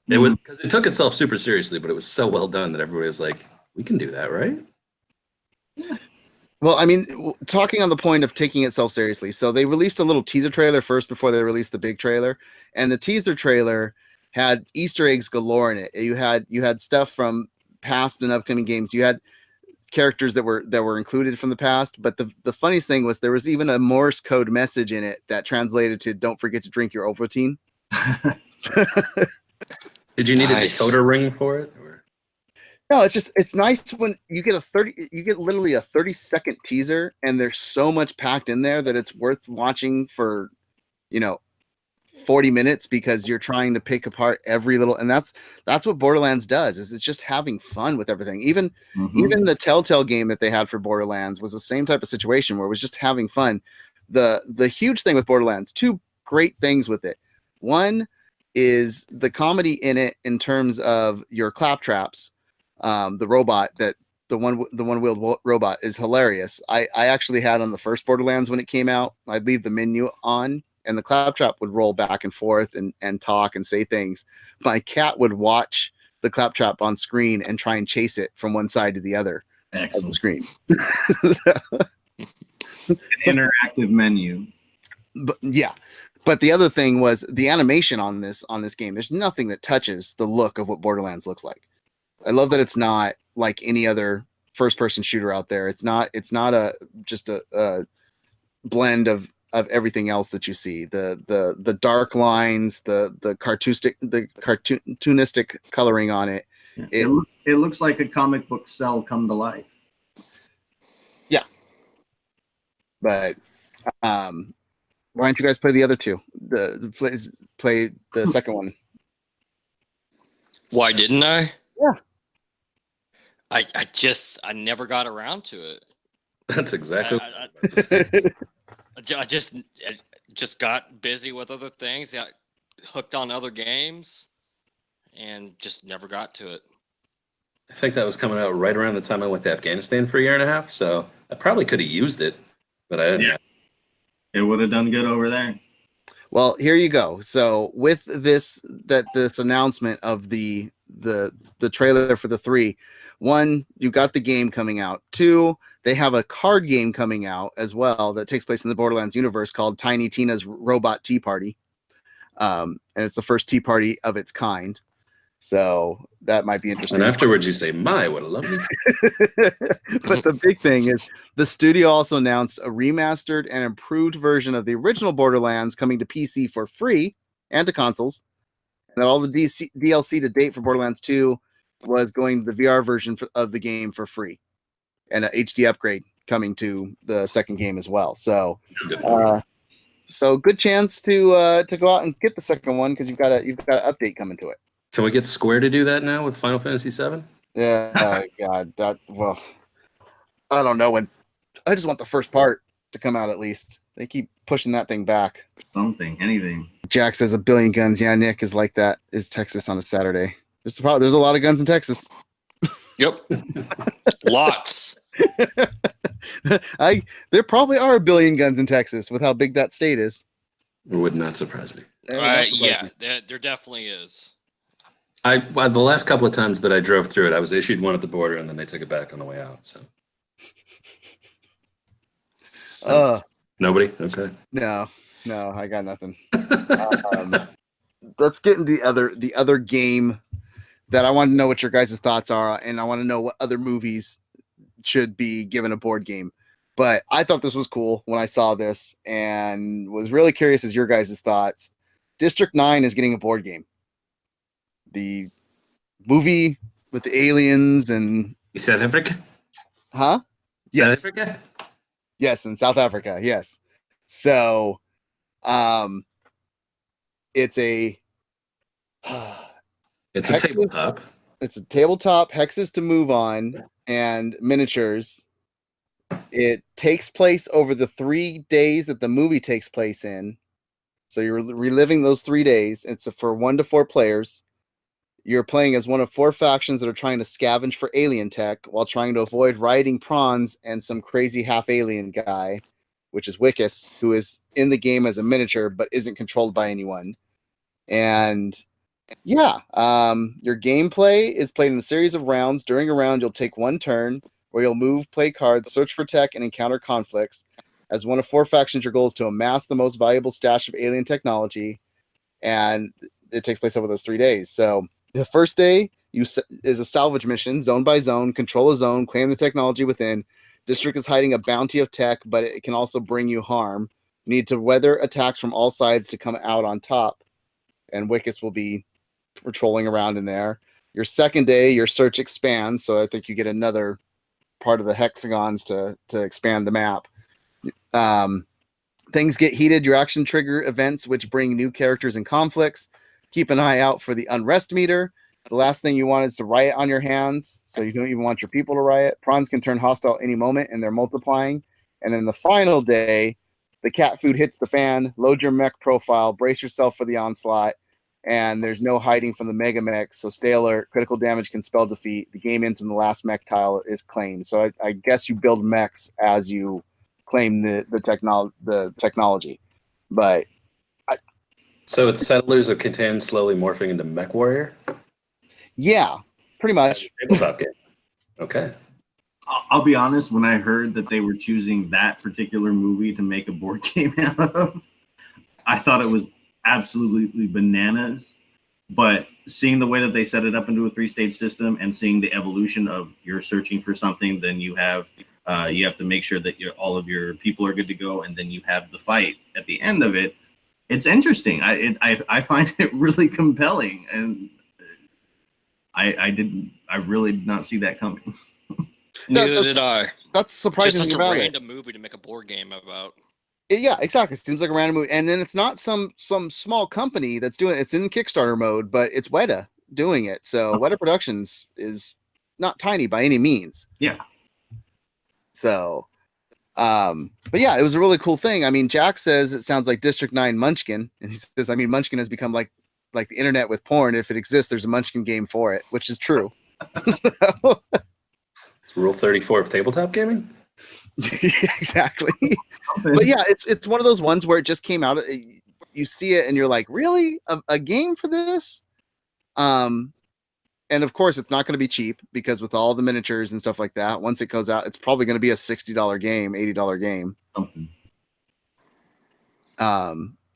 It was because it took itself super seriously, but it was so well done that everybody was like, "We can do that, right?" Well, I mean, talking on the point of taking itself seriously, so they released a little teaser trailer first before they released the big trailer, and the teaser trailer had Easter eggs galore in it. You had stuff from past and upcoming games. You had characters that were included from the past, but the funniest thing was there was even a Morse code message in it that translated to "Don't forget to drink your Ovaltine." Did you need Nice. a decoder ring for it? Or? No, it's nice when you get literally a 30-second teaser, and there's so much packed in there that it's worth watching for 40 minutes, because you're trying to pick apart every little, and that's what Borderlands does, is it's just having fun with everything. Even the Telltale game that they had for Borderlands was the same type of situation where it was just having fun. The huge thing with Borderlands, two great things with it. One is the comedy in it, in terms of your claptraps. The robot, that the one-wheeled robot, is hilarious. I actually had on the first Borderlands when it came out, I'd leave the menu on, and the claptrap would roll back and forth and talk and say things. My cat would watch the claptrap on screen and try and chase it from one side to the other of the screen. Interactive menu. But yeah. But the other thing was the animation on this game. There's nothing that touches the look of what Borderlands looks like. I love that it's not like any other first-person shooter out there. It's not just a blend of everything else that you see. The dark lines, the cartoonistic coloring on it. It looks like a comic book cell come to life. Yeah. But why don't you guys play the other two? Play the second one. Why didn't I? Yeah. I never got around to it. That's exactly. I just got busy with other things, got hooked on other games, and just never got to it. I think that was coming out right around the time I went to Afghanistan for a year and a half, so I probably could have used it, but I didn't. Yeah. It would have done good over there. Well, here you go. So with this announcement of the trailer for the 3, 1, you got the game coming out. 2, they have a card game coming out as well that takes place in the Borderlands universe called Tiny Tina's Robot Tea Party. And it's the first tea party of its kind. So that might be interesting. And afterwards you say, my, what a lovely But the big thing is the studio also announced a remastered and improved version of the original Borderlands coming to PC for free and to consoles. And that all the DLC to date for Borderlands 2 was going to the VR version of the game for free. And an HD upgrade coming to the second game as well. So so good chance to go out and get the second one because you've got an update coming to it. Can we get Square to do that now with Final Fantasy VII? Yeah, God, I don't know when. I just want the first part to come out at least. They keep pushing that thing back. Something, anything. Jack says a billion guns. Yeah, Nick is like that. Is Texas on a Saturday? There's a lot of guns in Texas. Yep. Lots. There probably are a billion guns in Texas with how big that state is. It would not surprise me. Yeah, there definitely is. The last couple of times that I drove through it, I was issued one at the border, and then they took it back on the way out. So, nobody? Okay. No, I got nothing. Let's get into the other game that I want to know what your guys' thoughts are, and I want to know what other movies should be given a board game. But I thought this was cool when I saw this, and was really curious as your guys' thoughts. District 9 is getting a board game. The movie with the aliens and South Africa? Huh? Yes. South Africa? Yes, in South Africa, yes. So it's a tabletop. It's a tabletop, hexes to move on, and miniatures. It takes place over the 3 days that the movie takes place in. So you're reliving those 3 days. It's for 1 to 4 players. You're playing as one of 4 factions that are trying to scavenge for alien tech while trying to avoid rioting prawns and some crazy half-alien guy, which is Wickus, who is in the game as a miniature but isn't controlled by anyone. And yeah, your gameplay is played in a series of rounds. During a round, you'll take 1 turn where you'll move, play cards, search for tech, and encounter conflicts. As one of 4 factions, your goal is to amass the most valuable stash of alien technology, and it takes place over those 3 days. So the first day is a salvage mission, zone by zone, control a zone, claim the technology within. District is hiding a bounty of tech, but it can also bring you harm. You need to weather attacks from all sides to come out on top, and Wickus will be patrolling around in there. Your second day, your search expands, so I think you get another part of the hexagons to expand the map. Things get heated. Your action trigger events, which bring new characters and conflicts. Keep an eye out for the unrest meter. The last thing you want is to riot on your hands, so you don't even want your people to riot. Prawns can turn hostile any moment, and they're multiplying. And then the final day, the cat food hits the fan. Load your mech profile. Brace yourself for the onslaught. And there's no hiding from the mega mech, so stay alert. Critical damage can spell defeat. The game ends when the last mech tile is claimed. So I guess you build mechs as you claim the technology. But so it's Settlers of Catan slowly morphing into Mech Warrior? Yeah, pretty much. Tabletop game. Okay. I'll be honest, when I heard that they were choosing that particular movie to make a board game out of, I thought it was absolutely bananas. But seeing the way that they set it up into a 3-stage system and seeing the evolution of you're searching for something, then you have to make sure that all of your people are good to go, and then you have the fight at the end of it. It's interesting. I find it really compelling, and I really did not see that coming. Neither did I. That's surprising. Just such a random movie to make a board game about. Yeah, exactly. It seems like a random movie, and then it's not some small company that's doing it. It's in Kickstarter mode, but it's Weta doing it. So Weta Productions is not tiny by any means. Yeah. So, but yeah, it was a really cool thing. I mean, Jack says it sounds like District 9 Munchkin, and he says, I mean, Munchkin has become like the internet with porn. If it exists, there's a Munchkin game for it, which is true. So, It's Rule 34 of tabletop gaming. exactly. But yeah, it's one of those ones where it just came out. You see it and you're like, really, a game for this? And of course, it's not going to be cheap because with all the miniatures and stuff like that, once it goes out, it's probably going to be a $60 game, $80 game. Something.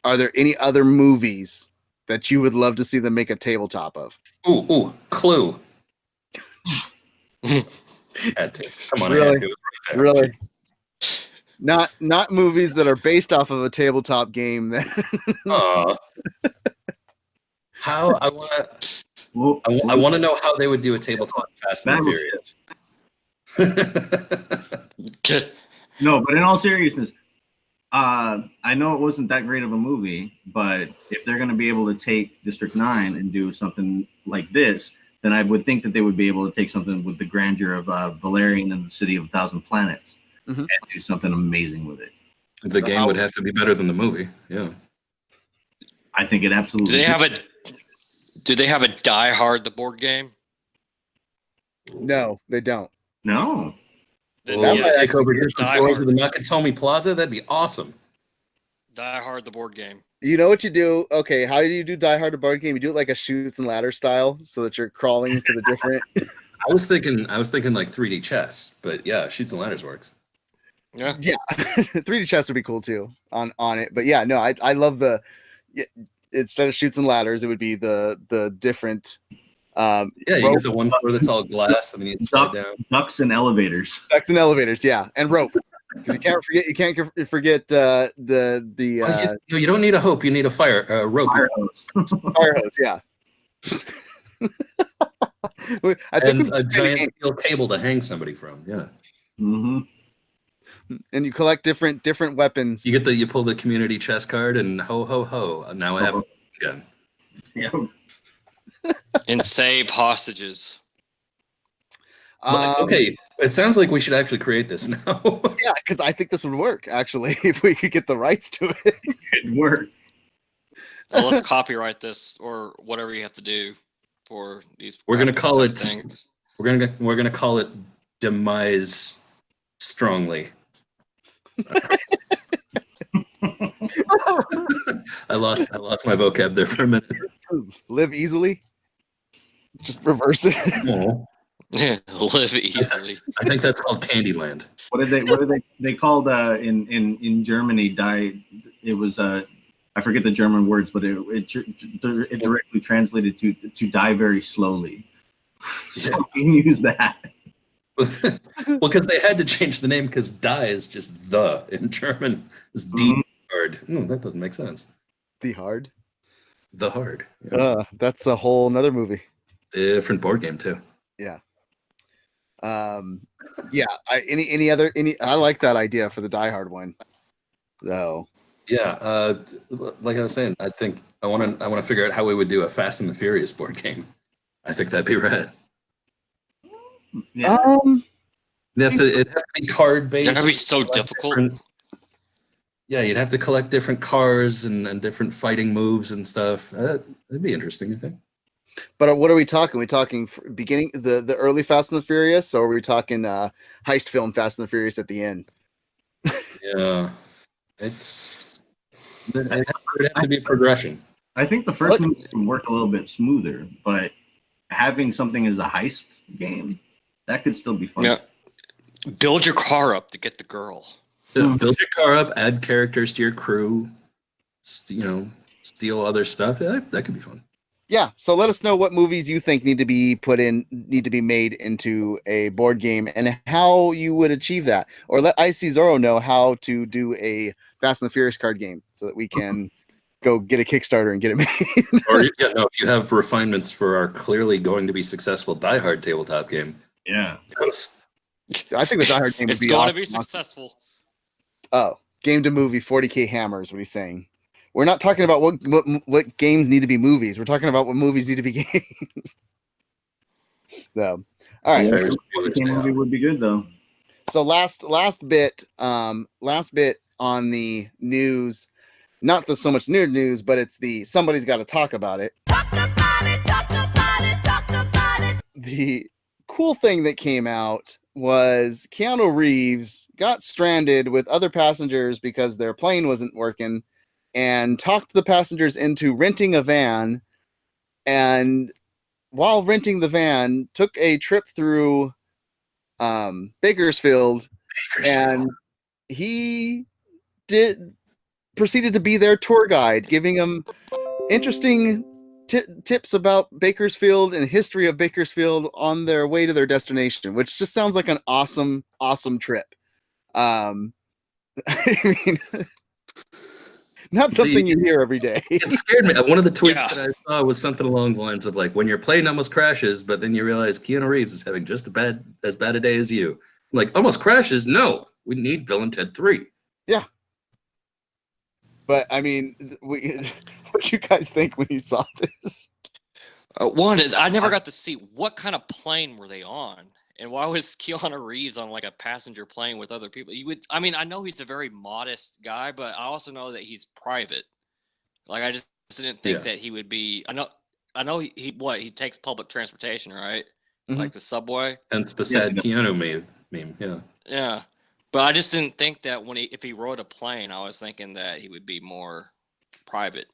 Are there any other movies that you would love to see them make a tabletop of? Ooh, Clue. Had to. Come on, Really? I had to. It was right there. Really? Not movies that are based off of a tabletop game. How I want to know how they would do a tabletop Fast and the Furious. No, but in all seriousness, I know it wasn't that great of a movie, but if they're going to be able to take District 9 and do something like this, then I would think that they would be able to take something with the grandeur of Valerian and the City of 1,000 Planets and do something amazing with it. The game would have to be better than the movie. Yeah, I think it absolutely. Do they have a Die Hard the board game? No, they don't. No. Take over your controls of the Nakatomi Plaza. That'd be awesome. Die Hard the board game. You know what you do? Okay, how do you do Die Hard a board game? You do it like a Chutes and Ladder style, so that you're crawling to the different. I was thinking like 3D chess, but yeah, Chutes and Ladders works. Yeah. 3D chess would be cool too on it. But yeah, no, I love the instead of Chutes and Ladders, it would be the different. Yeah, you get the one floor that's all glass. I mean, you slide down. Ducks and elevators. Ducks and elevators, yeah, and rope. Because you can't forget the. You don't need a hope. You need a rope. Fire hose. Fire hose, yeah. I think and a giant steel cable to hang somebody from. Yeah. Mm-hmm. And you collect different weapons. You pull the community chest card and ho ho ho. Now I have a gun. Yeah. And save hostages. Okay, it sounds like we should actually create this now. Yeah, because I think this would work actually if we could get the rights to it. It'd work. So let's copyright this or whatever you have to do for these. We're gonna call it. Things. We're gonna call it Demise Strongly. I lost my vocab there for a minute. Live easily. Just reverse it. Live easily. I think that's called Candyland. What did they called in Germany? It was I forget the German words, but it directly translated to die very slowly. So you can use that. Well, because they had to change the name because die is just the in German. It's D hard. That doesn't make sense. The Hard. The Hard. Yeah. That's a whole nother movie. Different board game too. Yeah. Yeah. I like that idea for the Die Hard one. Though. Yeah. Like I was saying, I think I want to figure out how we would do a Fast and the Furious board game. I think that'd be rad. Yeah. It'd have to be card based. That'd be so difficult. Yeah, you'd have to collect different cars and different fighting moves and stuff. That'd be interesting, I think. But what are we talking? Are we talking beginning the early Fast and the Furious, or are we talking heist film Fast and the Furious at the end? Yeah, it'd have to be a progression. I think the first movie can work a little bit smoother, but having something as a heist game, that could still be fun. Yeah. Build your car up to get the girl. Build your car up, add characters to your crew, steal other stuff. Yeah, that could be fun. Yeah, so let us know what movies you think need to be made into a board game and how you would achieve that. Or let IC Zorro know how to do a Fast and the Furious card game so that we can go get a Kickstarter and get it made. Or if you have refinements for our clearly going to be successful Die Hard tabletop game. Yeah. I think the Die Hard game would be awesome. It's going to be successful. Oh, game to movie 40K hammers, what he's saying. We're not talking about what games need to be movies. We're talking about what movies need to be games. So, all right. Movie would be good though. So last bit on the news, not so much new news, but it's somebody's got to talk about it. the cool thing that came out was Keanu Reeves got stranded with other passengers because their plane wasn't working, and talked the passengers into renting a van. And while renting the van, took a trip through Bakersfield, and he proceeded to be their tour guide, giving them interesting tips about Bakersfield and history of Bakersfield on their way to their destination, which just sounds like an awesome trip. I mean, not something you hear every day. It scared me. One of the tweets that I saw was something along the lines of like, when your plane almost crashes, but then you realize Keanu Reeves is having just as bad a day as you. Like, almost crashes? No, we need Bill and Ted 3. Yeah. But I mean, what you guys think when you saw this? One is I never got to see what kind of plane were they on, and why was Keanu Reeves on like a passenger plane with other people? I mean, I know he's a very modest guy, but I also know that he's private. Like, I just didn't think that he would be. I know he takes public transportation, right? Mm-hmm. Like the subway. Hence the sad Keanu meme. Yeah. Yeah. But I just didn't think that if he rode a plane, I was thinking that he would be more private.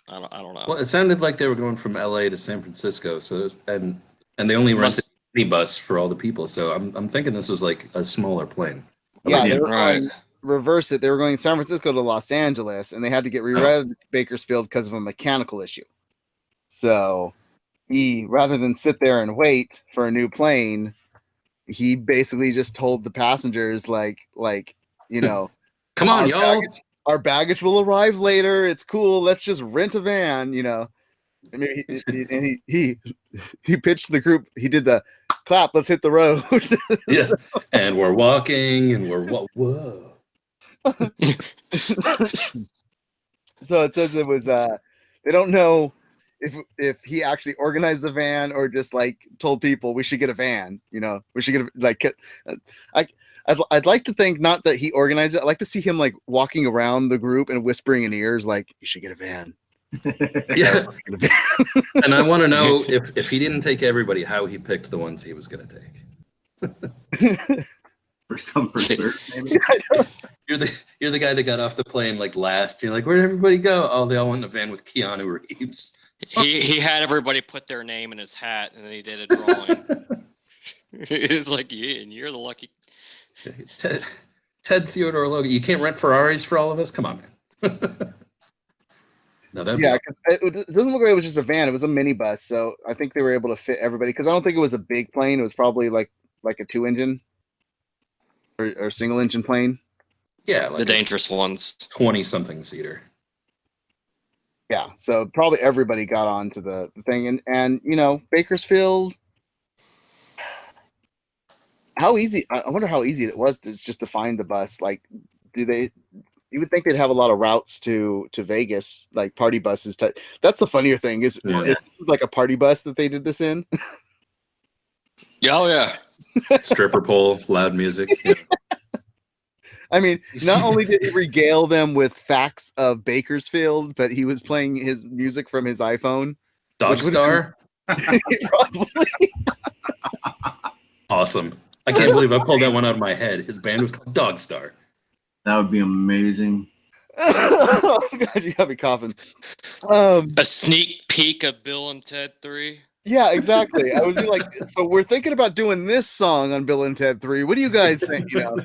I don't know. Well, it sounded like they were going from LA to San Francisco, so and they only rented a bus for all the people. So I'm thinking this was like a smaller plane. Yeah, they were going reverse it. They were going San Francisco to Los Angeles, and they had to get rerouted to Bakersfield because of a mechanical issue. So rather than sit there and wait for a new plane, he basically just told the passengers, like, you know, come on, y'all. Our baggage will arrive later. It's cool. Let's just rent a van, you know. I mean, he pitched the group. He did the clap. Let's hit the road. Yeah, and we're walking, and we're whoa. So it says it was. They don't know if he actually organized the van or just like told people we should get a van. You know, we should get I'd like to think not that he organized it. I'd like to see him like walking around the group and whispering in ears like, you should get a van. Yeah. And I want to know if he didn't take everybody, how he picked the ones he was going to take. First come, first serve, maybe. You're the guy that got off the plane like last. You're like, where'd everybody go? Oh, they all went in a van with Keanu Reeves. He had everybody put their name in his hat, and then he did a drawing. It's like, yeah, and you're the lucky. Ted Theodore Logan. You can't rent Ferraris for all of us? Come on, man. No, because it doesn't look like it was just a van. It was a minibus, so I think they were able to fit everybody. Because I don't think it was a big plane. It was probably like a 2-engine or single-engine plane. Yeah, like the dangerous ones. 20-something seater. Yeah, so probably everybody got onto the thing, and you know, Bakersfield. How easy? I wonder how easy it was to find the bus. Like, you would think they'd have a lot of routes to Vegas, like party buses. That's the funnier thing is it's like a party bus that they did this in. Oh yeah, stripper pole, loud music. Yeah. I mean, not only did he regale them with facts of Bakersfield, but he was playing his music from his iPhone. Dogstar? Probably. Awesome. I can't believe I pulled that one out of my head. His band was called Dogstar. That would be amazing. Oh, God, you got me coughing. A sneak peek of Bill and Ted 3. Yeah, exactly. I would be like, so we're thinking about doing this song on Bill and Ted 3. What do you guys think? You know?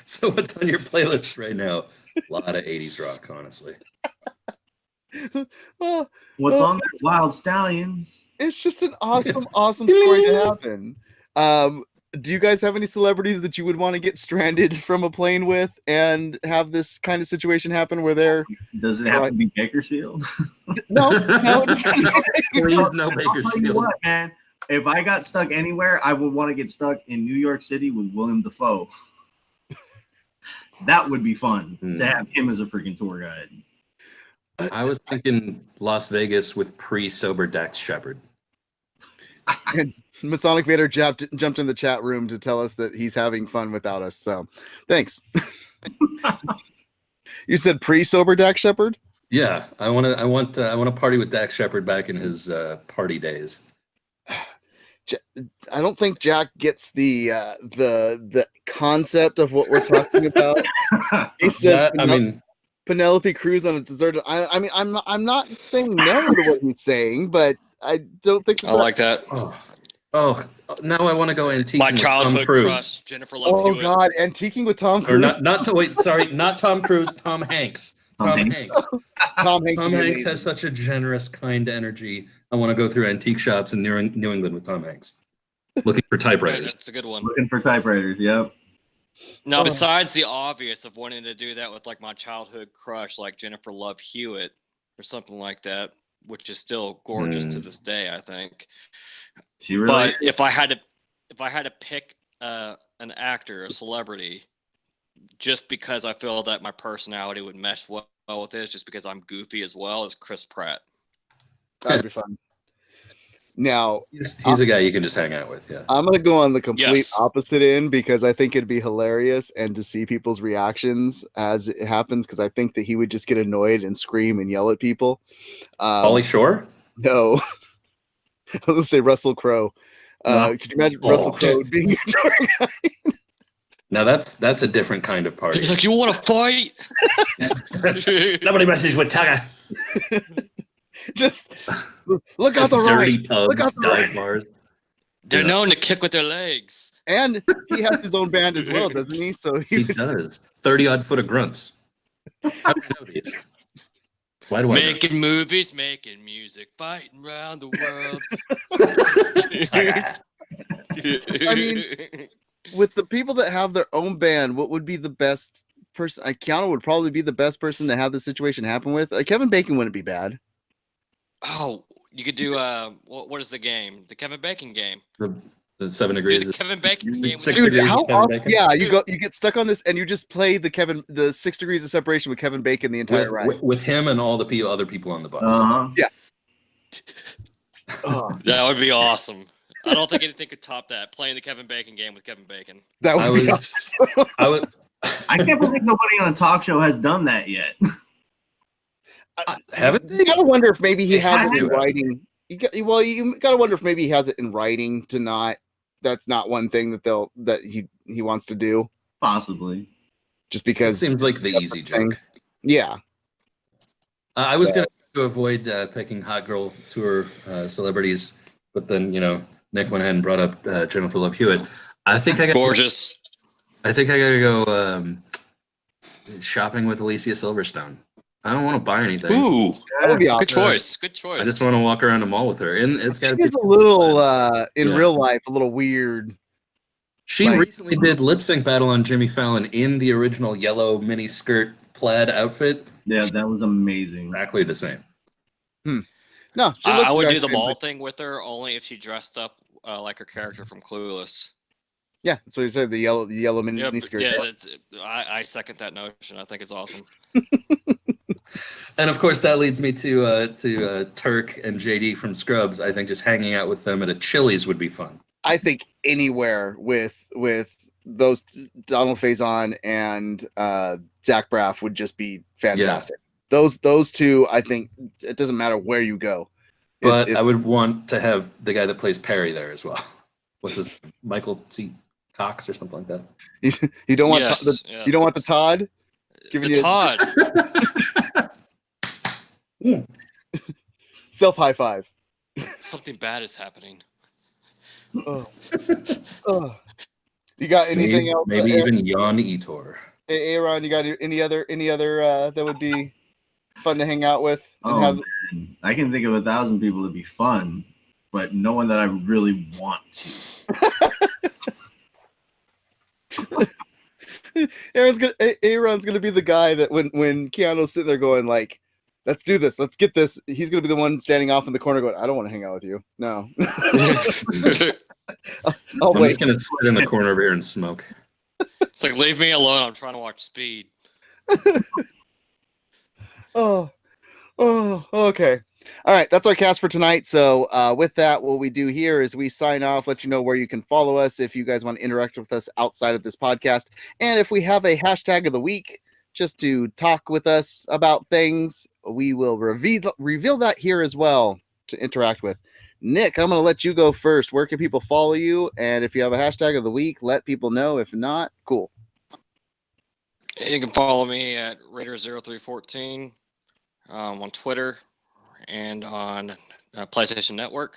So what's on your playlist right now? A lot of 80s rock, honestly. What's on there? Wild Stallions. It's just an awesome story to happen. Do you guys have any celebrities that you would want to get stranded from a plane with and have this kind of situation happen where they're... Does it have to be Bakersfield? No. Please, no Bakersfield. What, man? If I got stuck anywhere, I would want to get stuck in New York City with Willem Dafoe. That would be fun to have him as a freaking tour guide. I was thinking Las Vegas with pre-sober Dax Shepard. And Masonic Vader jumped in the chat room to tell us that he's having fun without us. So, thanks. You said pre-sober Dax Shepard? Yeah, I want to party with Dax Shepard back in his party days. I don't think Jack gets the concept of what we're talking about. He says, Penelope Cruz on a deserted island. I mean, I'm not saying no to what he's saying, but I don't think I like that. Now I want to go antiquing My with Tom childhood Cruise. crush, Jennifer Love Hewitt. God, antiquing with Tom Cruise. Or not Tom Cruise, Tom Hanks. Tom Hanks. Tom Hanks has such a generous, kind energy. I want to go through antique shops in New England with Tom Hanks, looking for typewriters. That's a good one. Looking for typewriters, yep. Now, besides the obvious of wanting to do that with like my childhood crush, like Jennifer Love Hewitt or something like that, which is still gorgeous to this day, I think. She really but if I had to pick an actor, a celebrity, just because I feel that my personality would mesh well with this, just because I'm goofy as well, is Chris Pratt. That'd be fun. Now he's a guy you can just hang out with. Yeah, I'm gonna go on the complete opposite end because I think it'd be hilarious and to see people's reactions as it happens, because I think that he would just get annoyed and scream and yell at people. Pauly Shore? No, I was gonna say Russell Crowe. Could you imagine Russell Crowe being a tour guide? Now that's a different kind of party. He's like, you want to fight? Nobody messes with Tugger. Just look out the dirty right. pubs, look out the dive bars. They're known to kick with their legs. And he has his own band as well, doesn't he? So he does. 30-odd foot of grunts. How do you know these? Why do making movies, making music, fighting around the world. I mean, with the people that have their own band, what would be the best person? Keanu would probably be the best person to have this situation happen with. Kevin Bacon wouldn't be bad. Oh, you could do what is the game? The Kevin Bacon game. The 7 degrees. The Kevin Bacon game. 6 degrees. How awesome! Yeah, you get stuck on this, and you just play the 6 degrees of separation with Kevin Bacon the entire ride. With him and all the other people on the bus. Yeah. That would be awesome. I don't think anything could top that. Playing the Kevin Bacon game with Kevin Bacon. That would be awesome. I can't believe nobody on a talk show has done that yet. Haven't they? You gotta wonder if maybe he has it in writing. You gotta wonder if maybe he has it in writing to not. That's not one thing that he wants to do. Possibly. Just because it seems like the easy joke. Yeah. I was going to avoid picking hot girl tour celebrities, but then Nick went ahead and brought up Jennifer Love Hewitt. I think I got gorgeous. I think I gotta go shopping with Alicia Silverstone. I don't want to buy anything. Ooh, that would be awesome. Good choice. Good choice. I just want to walk around the mall with her, and it's got to be a little in real life, a little weird. She recently did lip sync battle on Jimmy Fallon in the original yellow mini skirt plaid outfit. Yeah, that was amazing. Exactly the same. No, I would do the mall thing with her only if she dressed up like her character from Clueless. Yeah, that's what he said. The yellow mini skirt. Yeah, I second that notion. I think it's awesome. And of course, that leads me to Turk and JD from Scrubs. I think just hanging out with them at a Chili's would be fun. I think anywhere with those Donald Faison and Zach Braff would just be fantastic. Yeah. Those two, I think it doesn't matter where you go. But I would want to have the guy that plays Perry there as well. What's his name? Michael C. Cox or something like that. You don't want you don't want the Todd? Todd. Self high five. Something bad is happening. Oh. You got anything else? Maybe even Jan Etor. Hey, Aaron, you got any other that would be fun to hang out with? Man. I can think of 1,000 people that'd be fun, but no one that I really want to. Aaron's gonna be the guy that when Keanu's sitting there going like, let's do this, let's get this, he's gonna be the one standing off in the corner going, I don't want to hang out with you. No. I'm just gonna sit in the corner over here and smoke. It's like, leave me alone, I'm trying to watch Speed. Okay. All right, that's our cast for tonight. So with that, what we do here is we sign off, let you know where you can follow us if you guys want to interact with us outside of this podcast. And if we have a hashtag of the week just to talk with us about things, we will reveal that here as well to interact with. Nick, I'm going to let you go first. Where can people follow you? And if you have a hashtag of the week, let people know. If not, cool. You can follow me at Raider0314 on Twitter and on PlayStation Network.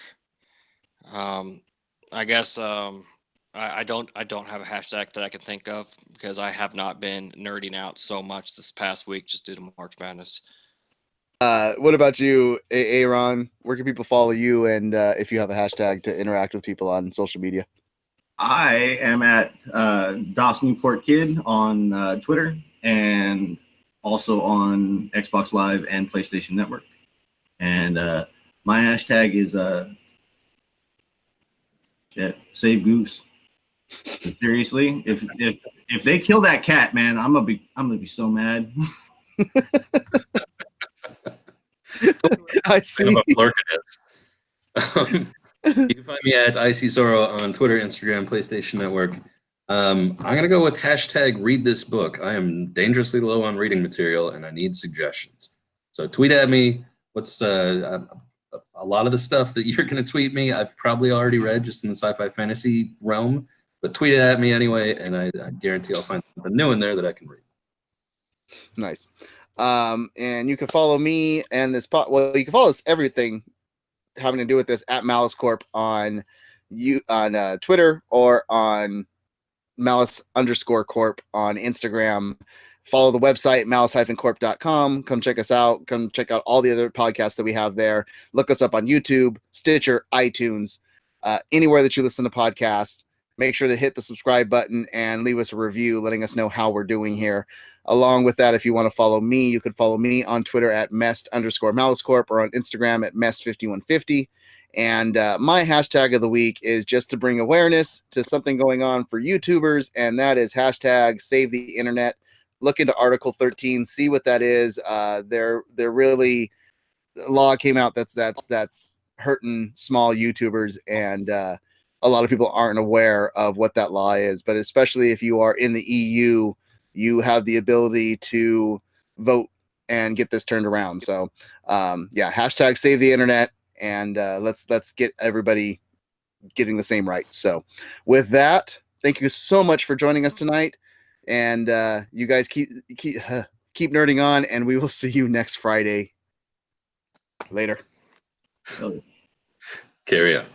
I guess I don't have a hashtag that I can think of because I have not been nerding out so much this past week just due to March Madness. What about you, Aaron? Where can people follow you? And if you have a hashtag to interact with people on social media? I am at DOS Newport Kid on Twitter and also on Xbox Live and PlayStation Network. And my hashtag is Save Goose. Seriously, if they kill that cat, man, I'm gonna be so mad. I see. I'm a Flurkiness. You can find me at ICZorro on Twitter, Instagram, PlayStation Network. I'm going to go with hashtag read this book. I am dangerously low on reading material and I need suggestions. So tweet at me. What's a lot of the stuff that you're going to tweet me, I've probably already read just in the sci-fi fantasy realm, but tweet it at me anyway, and I guarantee I'll find something new in there that I can read. Nice. And you can follow me and this well, you can follow us everything having to do with this at Malice Corp on Twitter or on Malice_Corp on Instagram. Follow the website malice-corp.com. Come check us out. Come check out all the other podcasts that we have there. Look us up on YouTube, Stitcher, iTunes, anywhere that you listen to podcasts. Make sure to hit the subscribe button and leave us a review letting us know how we're doing here. Along with that, if you want to follow me, you could follow me on Twitter at Mest_MaliceCorp or on Instagram at Mest5150. And my hashtag of the week is just to bring awareness to something going on for YouTubers, and that is hashtag Save the Internet. Look into Article 13, see what that is. They're really, the law came out that's hurting small YouTubers, and a lot of people aren't aware of what that law is. But especially if you are in the EU, you have the ability to vote and get this turned around. So yeah, hashtag Save the Internet, and let's get everybody getting the same rights. So with that, thank you so much for joining us tonight, and you guys keep nerding on, and we will see you next Friday. Later. Oh. Carry on.